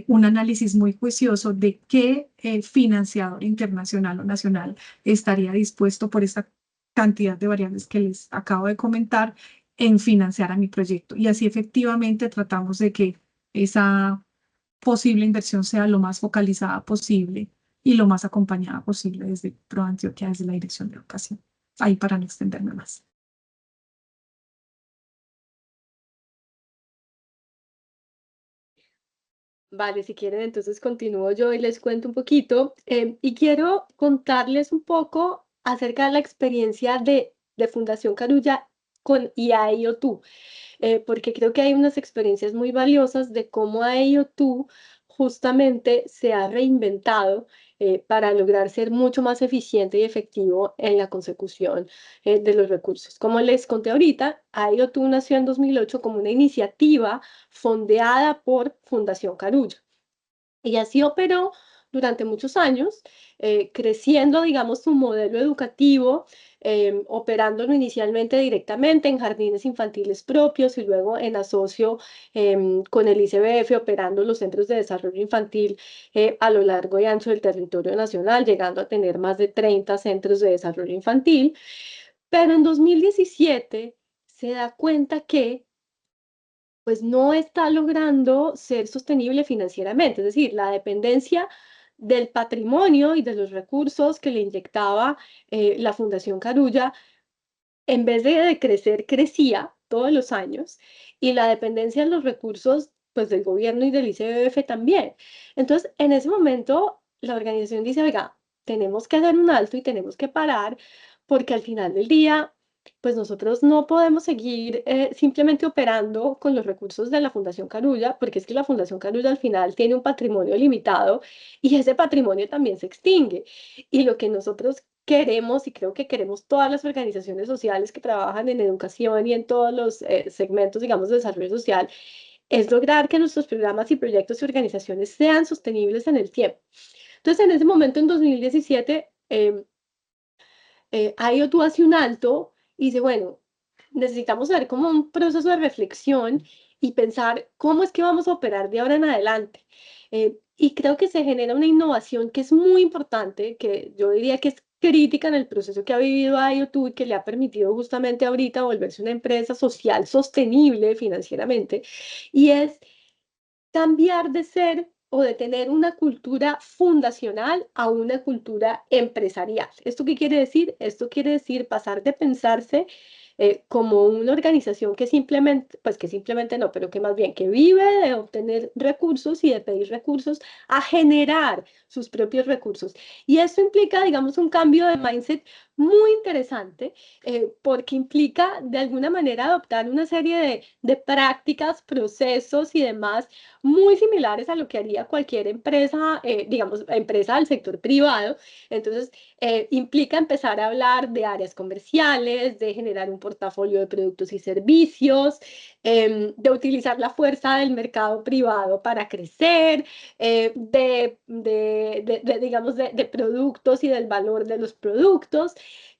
un análisis muy juicioso de qué financiador internacional o nacional estaría dispuesto por esta cantidad de variables que les acabo de comentar en financiar a mi proyecto. Y así efectivamente tratamos de que esa posible inversión sea lo más focalizada posible y lo más acompañada posible desde ProAntioquia, desde la Dirección de Educación. Ahí para no extenderme más. Vale, si quieren, entonces continúo yo y les cuento un poquito. Y quiero contarles un poco acerca de la experiencia de Fundación Carulla con IAIOTU, porque creo que hay unas experiencias muy valiosas de cómo IAIOTU justamente se ha reinventado para lograr ser mucho más eficiente y efectivo en la consecución de los recursos. Como les conté ahorita, IAIOTU nació en 2008 como una iniciativa fondeada por Fundación Carulla. Y así operó durante muchos años, creciendo, digamos, su modelo educativo, operándolo inicialmente directamente en jardines infantiles propios y luego en asocio con el ICBF, operando los centros de desarrollo infantil a lo largo y ancho del territorio nacional, llegando a tener más de 30 centros de desarrollo infantil. Pero en 2017 se da cuenta que pues no está logrando ser sostenible financieramente, es decir, la dependencia del patrimonio y de los recursos que le inyectaba la Fundación Carulla, en vez de crecer, crecía todos los años, y la dependencia de los recursos pues del gobierno y del ICBF también. Entonces, en ese momento, la organización dice, oiga, tenemos que hacer un alto y tenemos que parar, porque al final del día pues nosotros no podemos seguir simplemente operando con los recursos de la Fundación Carulla, porque es que la Fundación Carulla al final tiene un patrimonio limitado y ese patrimonio también se extingue. Y lo que nosotros queremos, y creo que queremos todas las organizaciones sociales que trabajan en educación y en todos los segmentos, digamos, de desarrollo social, es lograr que nuestros programas y proyectos y organizaciones sean sostenibles en el tiempo. Entonces, en ese momento, en 2017, IAIOTU hace un alto y dice, bueno, necesitamos hacer como un proceso de reflexión y pensar cómo es que vamos a operar de ahora en adelante. Y creo que se genera una innovación que es muy importante, que yo diría que es crítica en el proceso que ha vivido IoT y que le ha permitido justamente ahorita volverse una empresa social sostenible financieramente, y es cambiar de ser o de tener una cultura fundacional a una cultura empresarial. ¿Esto qué quiere decir? Esto quiere decir pasar de pensarse como una organización que simplemente no, pero que más bien que vive de obtener recursos y de pedir recursos a generar sus propios recursos. Y esto implica, digamos, un cambio de mindset muy interesante porque implica de alguna manera adoptar una serie de prácticas, procesos y demás muy similares a lo que haría cualquier empresa, digamos, empresa del sector privado. Entonces, implica empezar a hablar de áreas comerciales, de generar un portafolio de productos y servicios, de utilizar la fuerza del mercado privado para crecer, digamos, de productos y del valor de los productos,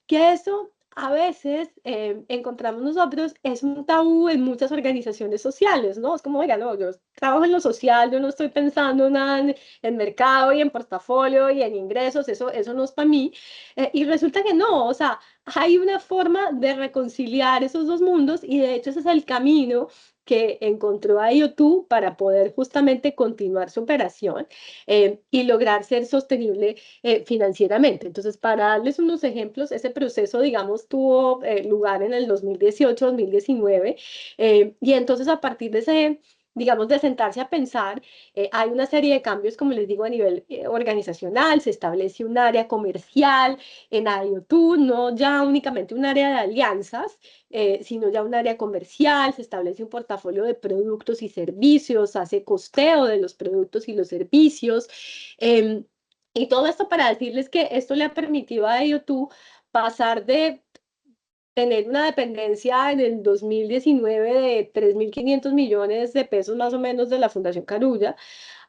que eso a veces encontramos nosotros es un tabú en muchas organizaciones sociales, ¿no? Es como, oiga, no, yo trabajo en lo social, yo no estoy pensando nada en mercado y en portafolio y en ingresos, eso no es para mí. Y resulta que no, o sea, hay una forma de reconciliar esos dos mundos y de hecho ese es el camino que encontró IoT para poder justamente continuar su operación y lograr ser sostenible financieramente. Entonces, para darles unos ejemplos, ese proceso, digamos, tuvo lugar en el 2018-2019 y entonces a partir de ese digamos, de sentarse a pensar, hay una serie de cambios, como les digo, a nivel organizacional, se establece un área comercial en IoT, no ya únicamente un área de alianzas, sino ya un área comercial, se establece un portafolio de productos y servicios, hace costeo de los productos y los servicios. Y todo esto para decirles que esto le ha permitido a IoT pasar de tener una dependencia en el 2019 de 3.500 millones de pesos más o menos de la Fundación Carulla,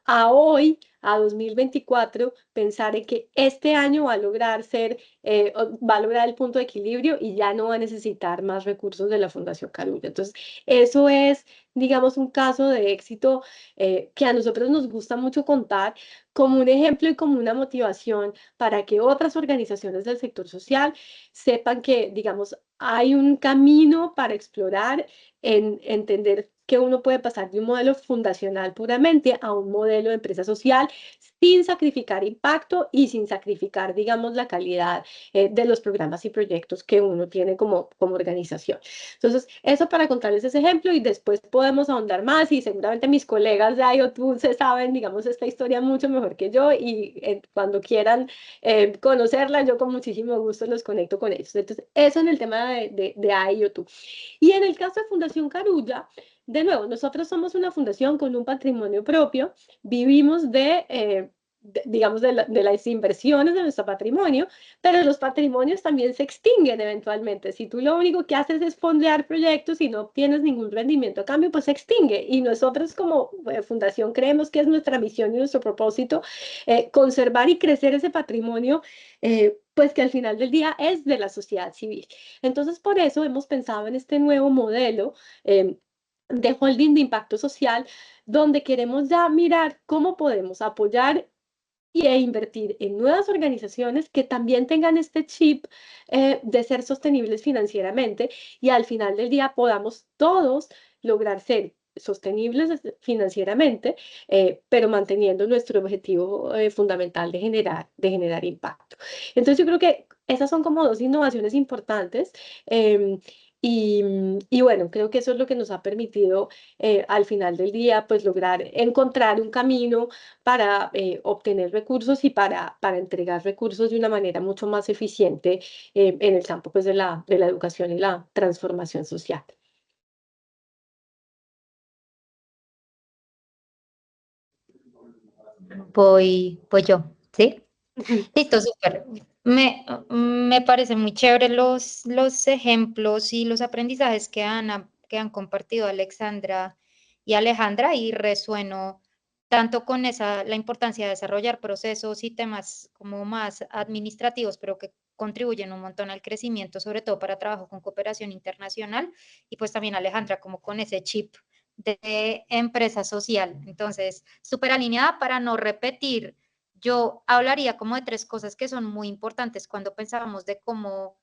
a hoy, a 2024, pensar en que este año va a lograr va a lograr el punto de equilibrio y ya no va a necesitar más recursos de la Fundación Carulla. Entonces, eso es, digamos, un caso de éxito que a nosotros nos gusta mucho contar como un ejemplo y como una motivación para que otras organizaciones del sector social sepan que, digamos, hay un camino para explorar en entender que uno puede pasar de un modelo fundacional puramente a un modelo de empresa social sin sacrificar impacto y sin sacrificar, digamos, la calidad de los programas y proyectos que uno tiene como organización. Entonces, eso para contarles ese ejemplo y después podemos ahondar más y seguramente mis colegas de IoT se saben, digamos, esta historia mucho mejor que yo y cuando quieran conocerla, yo con muchísimo gusto los conecto con ellos. Entonces, eso en el tema de IoT. Y en el caso de Fundación Carulla, de nuevo, nosotros somos una fundación con un patrimonio propio, vivimos digamos, de las inversiones de nuestro patrimonio, pero los patrimonios también se extinguen eventualmente. Si tú lo único que haces es fondear proyectos y no obtienes ningún rendimiento a cambio, pues se extingue. Y nosotros como fundación creemos que es nuestra misión y nuestro propósito conservar y crecer ese patrimonio, pues que al final del día es de la sociedad civil. Entonces, por eso hemos pensado en este nuevo modelo de holding de impacto social, donde queremos ya mirar cómo podemos apoyar e invertir en nuevas organizaciones que también tengan este chip de ser sostenibles financieramente y al final del día podamos todos lograr ser sostenibles financieramente, pero manteniendo nuestro objetivo fundamental de generar impacto. Entonces yo creo que esas son como dos innovaciones importantes. Y bueno, creo que eso es lo que nos ha permitido al final del día, pues lograr encontrar un camino para obtener recursos y para entregar recursos de una manera mucho más eficiente en el campo pues, de la educación y la transformación social. Voy yo, ¿sí? Listo, súper. Me parece muy chévere los ejemplos y los aprendizajes que han compartido Alexandra y Alejandra y resueno tanto con la importancia de desarrollar procesos y temas como más administrativos, pero que contribuyen un montón al crecimiento, sobre todo para trabajo con cooperación internacional y pues también Alejandra como con ese chip de empresa social. Entonces, súper alineada para no repetir. Yo hablaría como de 3 cosas que son muy importantes cuando pensábamos de cómo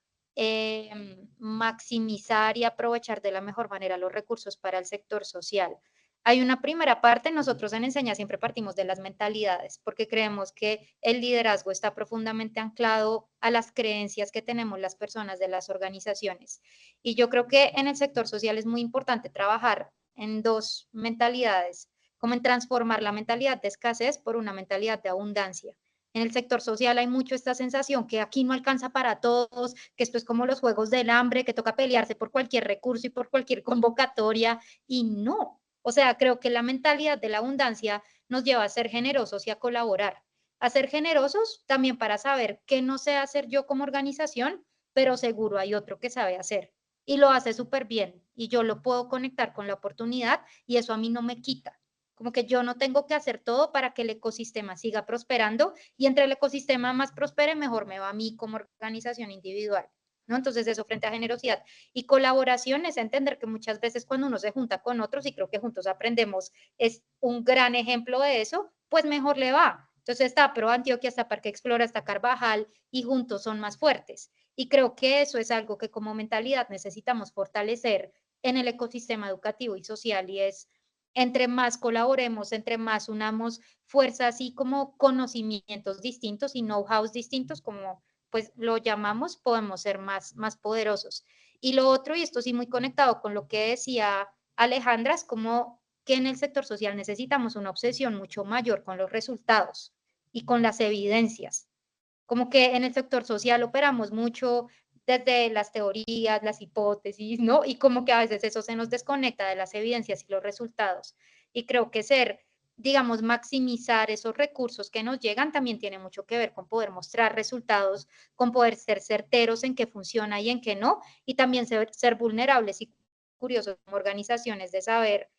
maximizar y aprovechar de la mejor manera los recursos para el sector social. Hay una primera parte, nosotros en Enseña siempre partimos de las mentalidades, porque creemos que el liderazgo está profundamente anclado a las creencias que tenemos las personas de las organizaciones. Y yo creo que en el sector social es muy importante trabajar en 2 mentalidades, como en transformar la mentalidad de escasez por una mentalidad de abundancia. En el sector social hay mucho esta sensación que aquí no alcanza para todos, que esto es como los juegos del hambre, que toca pelearse por cualquier recurso y por cualquier convocatoria, y no. O sea, creo que la mentalidad de la abundancia nos lleva a ser generosos y a colaborar. A ser generosos también para saber qué no sé hacer yo como organización, pero seguro hay otro que sabe hacer y lo hace súper bien y yo lo puedo conectar con la oportunidad y eso a mí no me quita. Como que yo no tengo que hacer todo para que el ecosistema siga prosperando y entre el ecosistema más prospere, mejor me va a mí como organización individual, ¿no? Entonces eso frente a generosidad. Y colaboración es entender que muchas veces cuando uno se junta con otros, y creo que juntos aprendemos, es un gran ejemplo de eso, pues mejor le va. Entonces está Pro Antioquia, está Parque Explora, está Carvajal y juntos son más fuertes. Y creo que eso es algo que como mentalidad necesitamos fortalecer en el ecosistema educativo y social y es entre más colaboremos, entre más unamos fuerzas y como conocimientos distintos y know-hows distintos, como pues lo llamamos, podemos ser más poderosos. Y lo otro, y esto sí muy conectado con lo que decía Alejandra, es como que en el sector social necesitamos una obsesión mucho mayor con los resultados y con las evidencias. Como que en el sector social operamos mucho desde las teorías, las hipótesis, ¿no? Y como que a veces eso se nos desconecta de las evidencias y los resultados. Y creo que digamos, maximizar esos recursos que nos llegan también tiene mucho que ver con poder mostrar resultados, con poder ser certeros en qué funciona y en qué no, y también ser vulnerables y curiosos como organizaciones de saber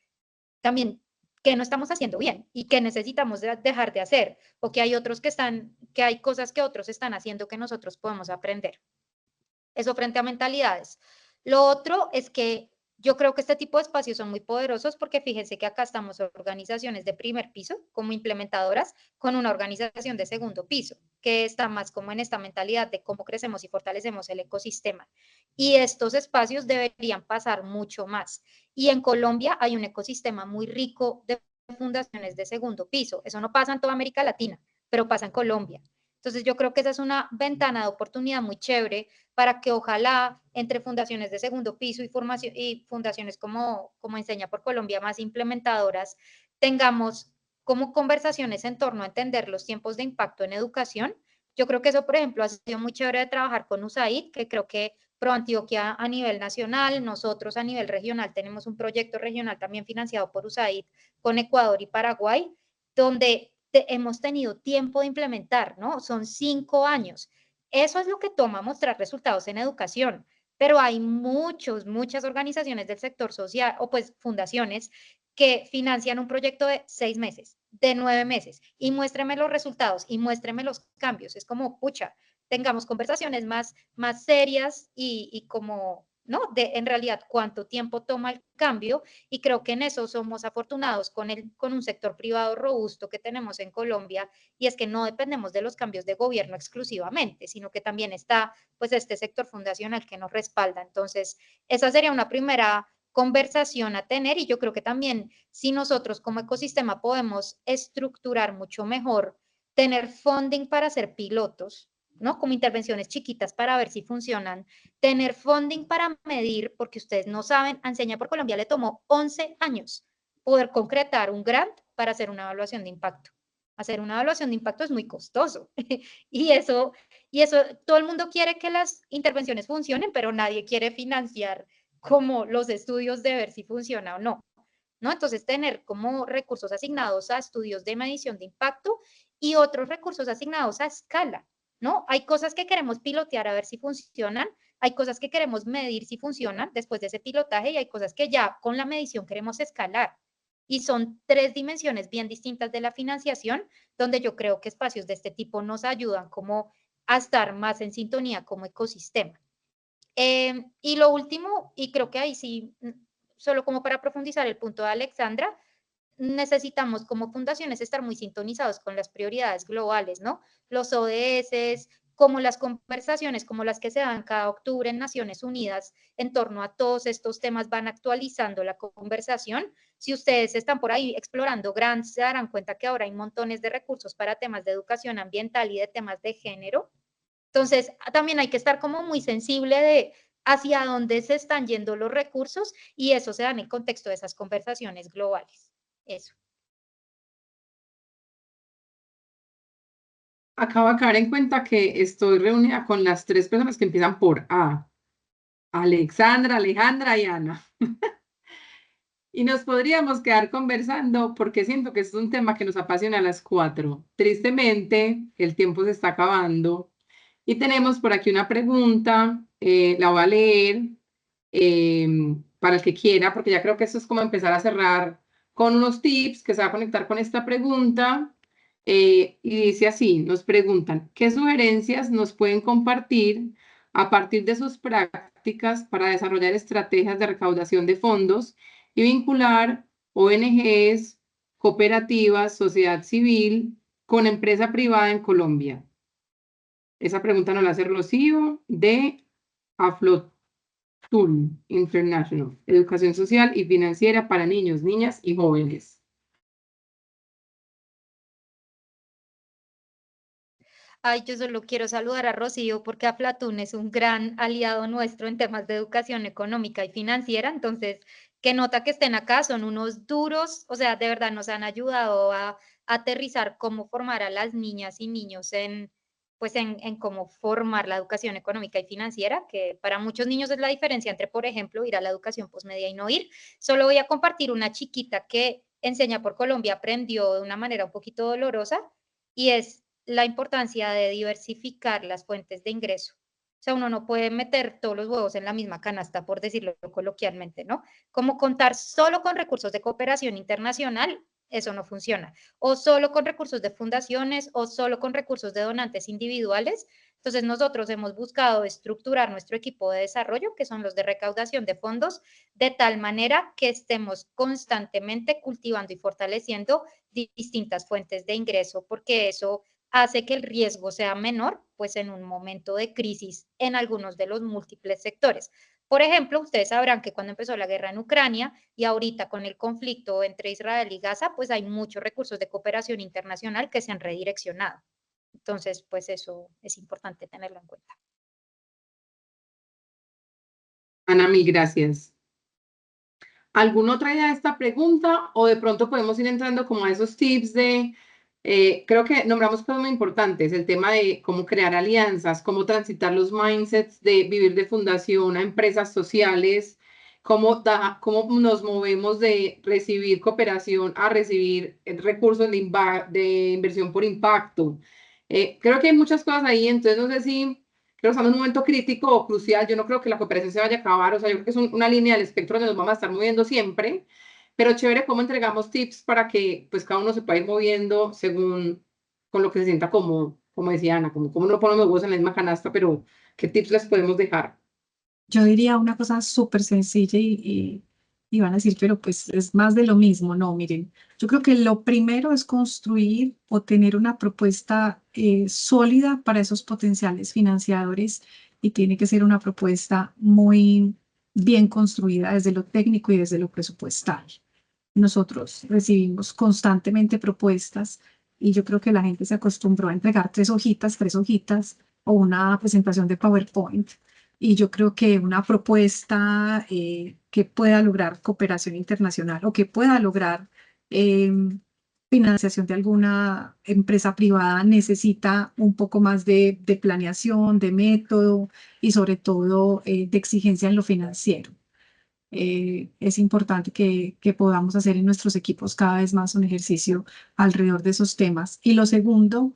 también qué no estamos haciendo bien y qué necesitamos dejar de hacer, o que hay otros que hay cosas que otros están haciendo que nosotros podemos aprender. Eso frente a mentalidades. Lo otro es que yo creo que este tipo de espacios son muy poderosos porque fíjense que acá estamos organizaciones de primer piso como implementadoras con una organización de segundo piso, que está más como en esta mentalidad de cómo crecemos y fortalecemos el ecosistema. Y estos espacios deberían pasar mucho más. Y en Colombia hay un ecosistema muy rico de fundaciones de segundo piso. Eso no pasa en toda América Latina, pero pasa en Colombia. Entonces yo creo que esa es una ventana de oportunidad muy chévere para que ojalá entre fundaciones de segundo piso y fundaciones como Enseña por Colombia, más implementadoras, tengamos como conversaciones en torno a entender los tiempos de impacto en educación. Yo creo que eso, por ejemplo, ha sido muy chévere de trabajar con USAID, que creo que Pro Antioquia a nivel nacional, nosotros a nivel regional tenemos un proyecto regional también financiado por USAID con Ecuador y Paraguay, donde hemos tenido tiempo de implementar, ¿no? Son 5 años. Eso es lo que toma mostrar resultados en educación, pero hay muchas organizaciones del sector social o pues fundaciones que financian un proyecto de 6 meses, de 9 meses, y muéstreme los resultados y muéstreme los cambios. Es como, pucha, tengamos conversaciones más serias y como, ¿no? De en realidad cuánto tiempo toma el cambio y creo que en eso somos afortunados con un sector privado robusto que tenemos en Colombia y es que no dependemos de los cambios de gobierno exclusivamente, sino que también está pues este sector fundacional que nos respalda. Entonces, esa sería una primera conversación a tener y yo creo que también si nosotros como ecosistema podemos estructurar mucho mejor, tener funding para hacer pilotos, ¿no? Como intervenciones chiquitas para ver si funcionan, tener funding para medir, porque ustedes no saben, a Enseña por Colombia le tomó 11 años poder concretar un grant para hacer una evaluación de impacto. Hacer una evaluación de impacto es muy costoso y eso, todo el mundo quiere que las intervenciones funcionen, pero nadie quiere financiar como los estudios de ver si funciona o no. ¿No? Entonces, tener como recursos asignados a estudios de medición de impacto y otros recursos asignados a escala, ¿no? Hay cosas que queremos pilotear a ver si funcionan, hay cosas que queremos medir si funcionan después de ese pilotaje y hay cosas que ya con la medición queremos escalar. Y son 3 dimensiones bien distintas de la financiación, donde yo creo que espacios de este tipo nos ayudan como a estar más en sintonía como ecosistema. Y lo último, y creo que ahí sí solo como para profundizar el punto de Alexandra, necesitamos como fundaciones estar muy sintonizados con las prioridades globales, ¿no? Los ODS, como las conversaciones, como las que se dan cada octubre en Naciones Unidas en torno a todos estos temas van actualizando la conversación. Si ustedes están por ahí explorando grants, se darán cuenta que ahora hay montones de recursos para temas de educación ambiental y de temas de género. Entonces, también hay que estar como muy sensible de hacia dónde se están yendo los recursos y eso se da en el contexto de esas conversaciones globales. Eso. Acabo de caer en cuenta que estoy reunida con las 3 personas que empiezan por A. Alexandra, Alejandra y Ana. Y nos podríamos quedar conversando porque siento que es un tema que nos apasiona a las 4. Tristemente, el tiempo se está acabando y tenemos por aquí una pregunta, la voy a leer para el que quiera, porque ya creo que esto es como empezar a cerrar con unos tips que se va a conectar con esta pregunta. Y dice así, nos preguntan, ¿qué sugerencias nos pueden compartir a partir de sus prácticas para desarrollar estrategias de recaudación de fondos y vincular ONGs, cooperativas, sociedad civil con empresa privada en Colombia? Esa pregunta nos la hace Rocío de Aflotul International, Educación Social y Financiera para Niños, Niñas y Jóvenes. Ay, yo solo quiero saludar a Rocío porque Aflatun es un gran aliado nuestro en temas de educación económica y financiera. Entonces, qué nota que estén acá, son unos duros, o sea, de verdad nos han ayudado a aterrizar cómo formar a las niñas y niños pues en cómo formar la educación económica y financiera, que para muchos niños es la diferencia entre, por ejemplo, ir a la educación posmedia y no ir. Solo voy a compartir una chiquita que Enseña por Colombia aprendió de una manera un poquito dolorosa y es la importancia de diversificar las fuentes de ingreso. O sea, uno no puede meter todos los huevos en la misma canasta, por decirlo coloquialmente, ¿no? Como contar solo con recursos de cooperación internacional, eso no funciona. O solo con recursos de fundaciones o solo con recursos de donantes individuales. Entonces, nosotros hemos buscado estructurar nuestro equipo de desarrollo, que son los de recaudación de fondos, de tal manera que estemos constantemente cultivando y fortaleciendo distintas fuentes de ingreso, porque eso hace que el riesgo sea menor, pues en un momento de crisis en algunos de los múltiples sectores. Por ejemplo, ustedes sabrán que cuando empezó la guerra en Ucrania y ahorita con el conflicto entre Israel y Gaza, pues hay muchos recursos de cooperación internacional que se han redireccionado. Entonces, pues eso es importante tenerlo en cuenta. Ana, mil gracias. ¿Alguna otra idea de esta pregunta? O de pronto podemos ir entrando como a esos tips de, creo que nombramos cosas muy importantes, el tema de cómo crear alianzas, cómo transitar los mindsets de vivir de fundación a empresas sociales, cómo nos movemos de recibir cooperación a recibir recursos de inversión por impacto. Creo que hay muchas cosas ahí, entonces no sé si creo que estamos en un momento crítico o crucial. Yo no creo que la cooperación se vaya a acabar, o sea, yo creo que es una línea del espectro donde nos vamos a estar moviendo siempre, pero chévere cómo entregamos tips para que pues cada uno se pueda ir moviendo según con lo que se sienta cómodo, como decía Ana, como no ponemos huevos en la misma canasta, pero qué tips les podemos dejar. Yo diría una cosa súper sencilla y van a decir, pero pues es más de lo mismo. No, miren, yo creo que lo primero es construir o tener una propuesta sólida para esos potenciales financiadores y tiene que ser una propuesta muy bien construida desde lo técnico y desde lo presupuestal. Nosotros recibimos constantemente propuestas y yo creo que la gente se acostumbró a entregar tres hojitas o una presentación de PowerPoint. Y yo creo que una propuesta que pueda lograr cooperación internacional o que pueda lograr financiación de alguna empresa privada necesita un poco más de planeación, de método y sobre todo de exigencia en lo financiero. Es importante que podamos hacer en nuestros equipos cada vez más un ejercicio alrededor de esos temas. Y lo segundo,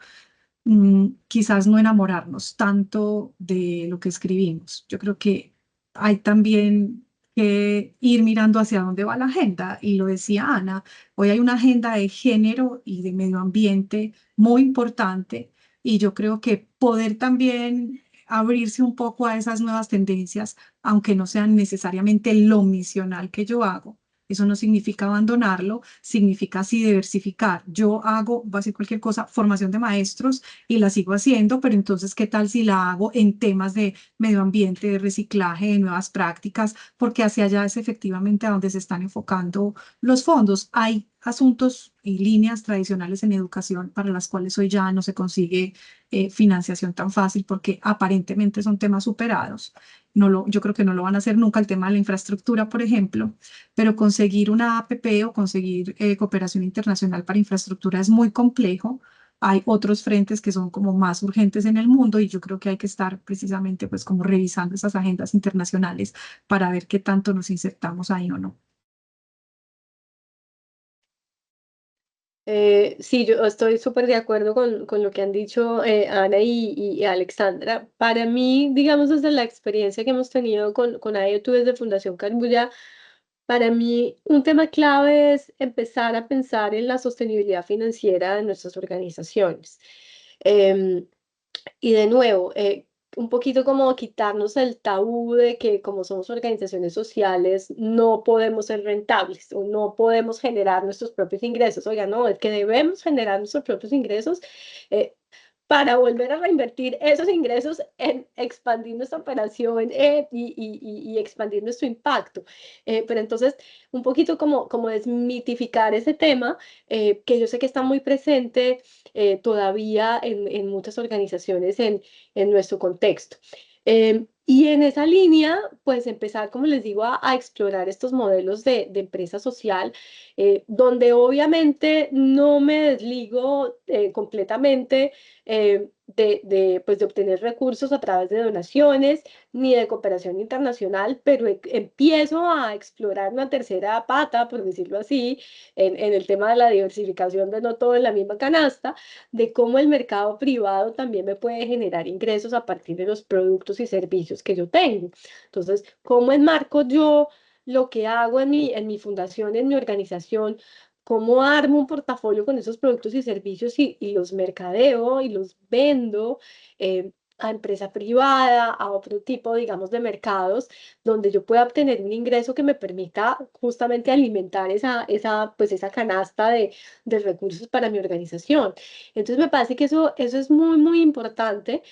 quizás no enamorarnos tanto de lo que escribimos. Yo creo que hay también que ir mirando hacia dónde va la agenda. Y lo decía Ana, hoy hay una agenda de género y de medio ambiente muy importante. Y yo creo que poder también abrirse un poco a esas nuevas tendencias, aunque no sean necesariamente lo misional que yo hago. Eso no significa abandonarlo, significa así diversificar. Yo hago, voy a decir cualquier cosa, formación de maestros y la sigo haciendo, pero entonces, ¿qué tal si la hago en temas de medio ambiente, de reciclaje, de nuevas prácticas? Porque hacia allá es efectivamente a donde se están enfocando los fondos. Hay asuntos y líneas tradicionales en educación para las cuales hoy ya no se consigue financiación tan fácil porque aparentemente son temas superados. Yo creo que no lo van a hacer nunca el tema de la infraestructura, por ejemplo, pero conseguir una APP o conseguir cooperación internacional para infraestructura es muy complejo. Hay otros frentes que son como más urgentes en el mundo y yo creo que hay que estar precisamente pues como revisando esas agendas internacionales para ver qué tanto nos insertamos ahí o no. Sí, yo estoy súper de acuerdo con lo que han dicho Ana y Alexandra. Para mí, digamos, desde la experiencia que hemos tenido con IoT desde Fundación Carulla, para mí un tema clave es empezar a pensar en la sostenibilidad financiera de nuestras organizaciones. Em, y de nuevo, un poquito como quitarnos el tabú de que como somos organizaciones sociales no podemos ser rentables o no podemos generar nuestros propios ingresos. Oiga, no, es que debemos generar nuestros propios ingresos eh, para volver a reinvertir esos ingresos en expandir nuestra operación y expandir nuestro impacto. Pero entonces, un poquito como desmitificar ese tema, que yo sé que está muy presente todavía en muchas organizaciones en nuestro contexto. Y en esa línea, pues empezar, como les digo, a explorar estos modelos de empresa social, donde obviamente no me desligo completamente pues de obtener recursos a través de donaciones ni de cooperación internacional, pero empiezo a explorar una tercera pata, por decirlo así, en el tema de la diversificación de no todo en la misma canasta, de cómo el mercado privado también me puede generar ingresos a partir de los productos y servicios que yo tengo. Entonces, ¿cómo enmarco yo lo que hago en mi fundación, en mi organización? ¿Cómo armo un portafolio con esos productos y servicios y los mercadeo y los vendo a empresa privada, a otro tipo, digamos, de mercados, donde yo pueda obtener un ingreso que me permita justamente alimentar pues esa canasta de recursos para mi organización? Entonces me parece que eso es muy, muy importante.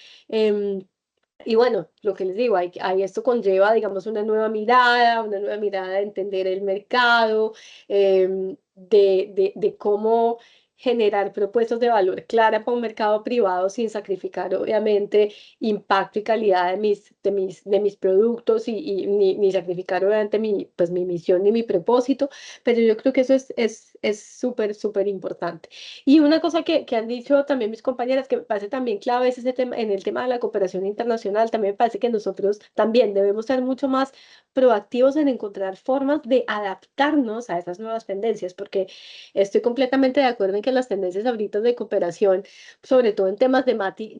Y bueno, lo que les digo, esto conlleva, digamos, una nueva mirada de entender el mercado, de cómo generar propuestas de valor clara para un mercado privado sin sacrificar, obviamente, impacto y calidad de mis productos y ni sacrificar, obviamente, pues, mi misión ni mi propósito, pero yo creo que eso es súper, súper importante. Y una cosa que han dicho también mis compañeras, que me parece también clave, es ese tema, en el tema de la cooperación internacional. También me parece que nosotros también debemos ser mucho más proactivos en encontrar formas de adaptarnos a esas nuevas tendencias, porque estoy completamente de acuerdo en que las tendencias ahorita de cooperación, sobre todo en temas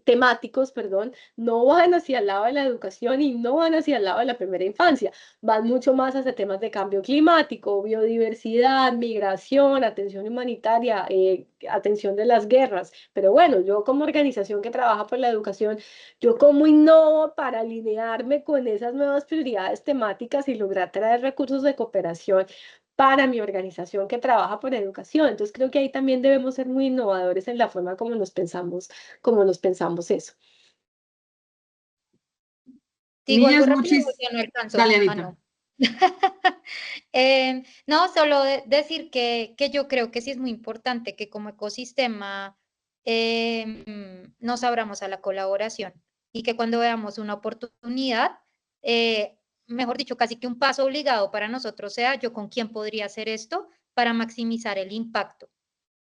temáticos, perdón, no van hacia el lado de la educación y no van hacia el lado de la primera infancia, van mucho más hacia temas de cambio climático, biodiversidad, migración, atención humanitaria, atención de las guerras. Pero bueno, yo como organización que trabaja por la educación, yo cómo innovo para alinearme con esas nuevas prioridades temáticas y lograr traer recursos de cooperación para mi organización que trabaja por educación. Entonces creo que ahí también debemos ser muy innovadores en la forma como nos pensamos eso. Digo algo Niñas, rápido porque no alcanzo. dale, Ah, Anita. no. No, solo decir que yo creo que sí es muy importante que como ecosistema nos abramos a la colaboración y que cuando veamos una oportunidad, mejor dicho, casi que un paso obligado para nosotros sea yo con quién podría hacer esto para maximizar el impacto.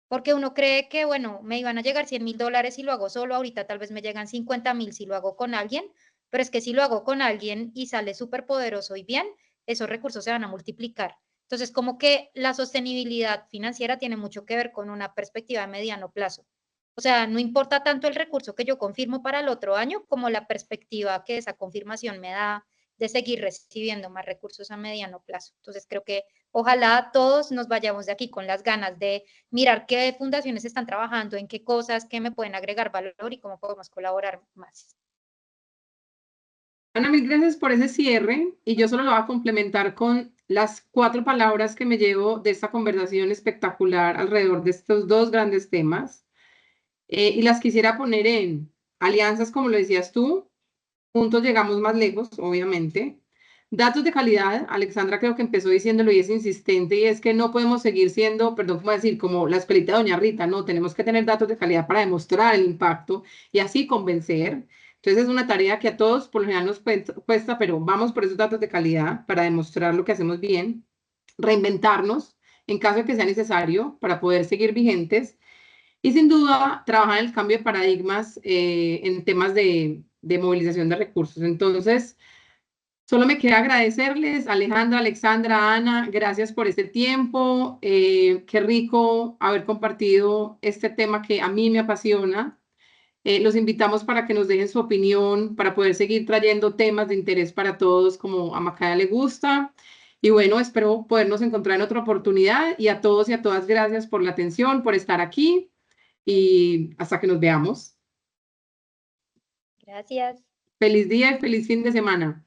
Porque uno cree que, bueno, me iban a llegar $100.000 si lo hago solo, ahorita tal vez me llegan 50.000 si lo hago con alguien, pero es que si lo hago con alguien y sale súper poderoso y bien, esos recursos se van a multiplicar. Entonces, como que la sostenibilidad financiera tiene mucho que ver con una perspectiva de mediano plazo. O sea, no importa tanto el recurso que yo confirmo para el otro año como la perspectiva que esa confirmación me da de seguir recibiendo más recursos a mediano plazo. Entonces, creo que ojalá todos nos vayamos de aquí con las ganas de mirar qué fundaciones están trabajando, en qué cosas, qué me pueden agregar valor y cómo podemos colaborar más. Ana, mil gracias por ese cierre y yo solo lo voy a complementar con las 4 palabras que me llevo de esta conversación espectacular alrededor de estos 2 grandes temas. Y las quisiera poner en alianzas, como lo decías tú, juntos llegamos más lejos, obviamente. Datos de calidad, Alexandra creo que empezó diciéndolo y es insistente, y es que no podemos seguir siendo, perdón, ¿cómo decir? Como la escuelita de Doña Rita, no, tenemos que tener datos de calidad para demostrar el impacto y así convencer. Entonces es una tarea que a todos por lo general nos cuesta, pero vamos por esos datos de calidad para demostrar lo que hacemos bien, reinventarnos en caso de que sea necesario para poder seguir vigentes y sin duda trabajar en el cambio de paradigmas en temas de movilización de recursos. Entonces, solo me queda agradecerles, Alejandra, Alexandra, Ana, gracias por este tiempo. Qué rico haber compartido este tema que a mí me apasiona. Los invitamos para que nos dejen su opinión, para poder seguir trayendo temas de interés para todos como a Macaya le gusta. Y bueno, espero podernos encontrar en otra oportunidad y a todos y a todas gracias por la atención, por estar aquí y hasta que nos veamos. Gracias. Feliz día y feliz fin de semana.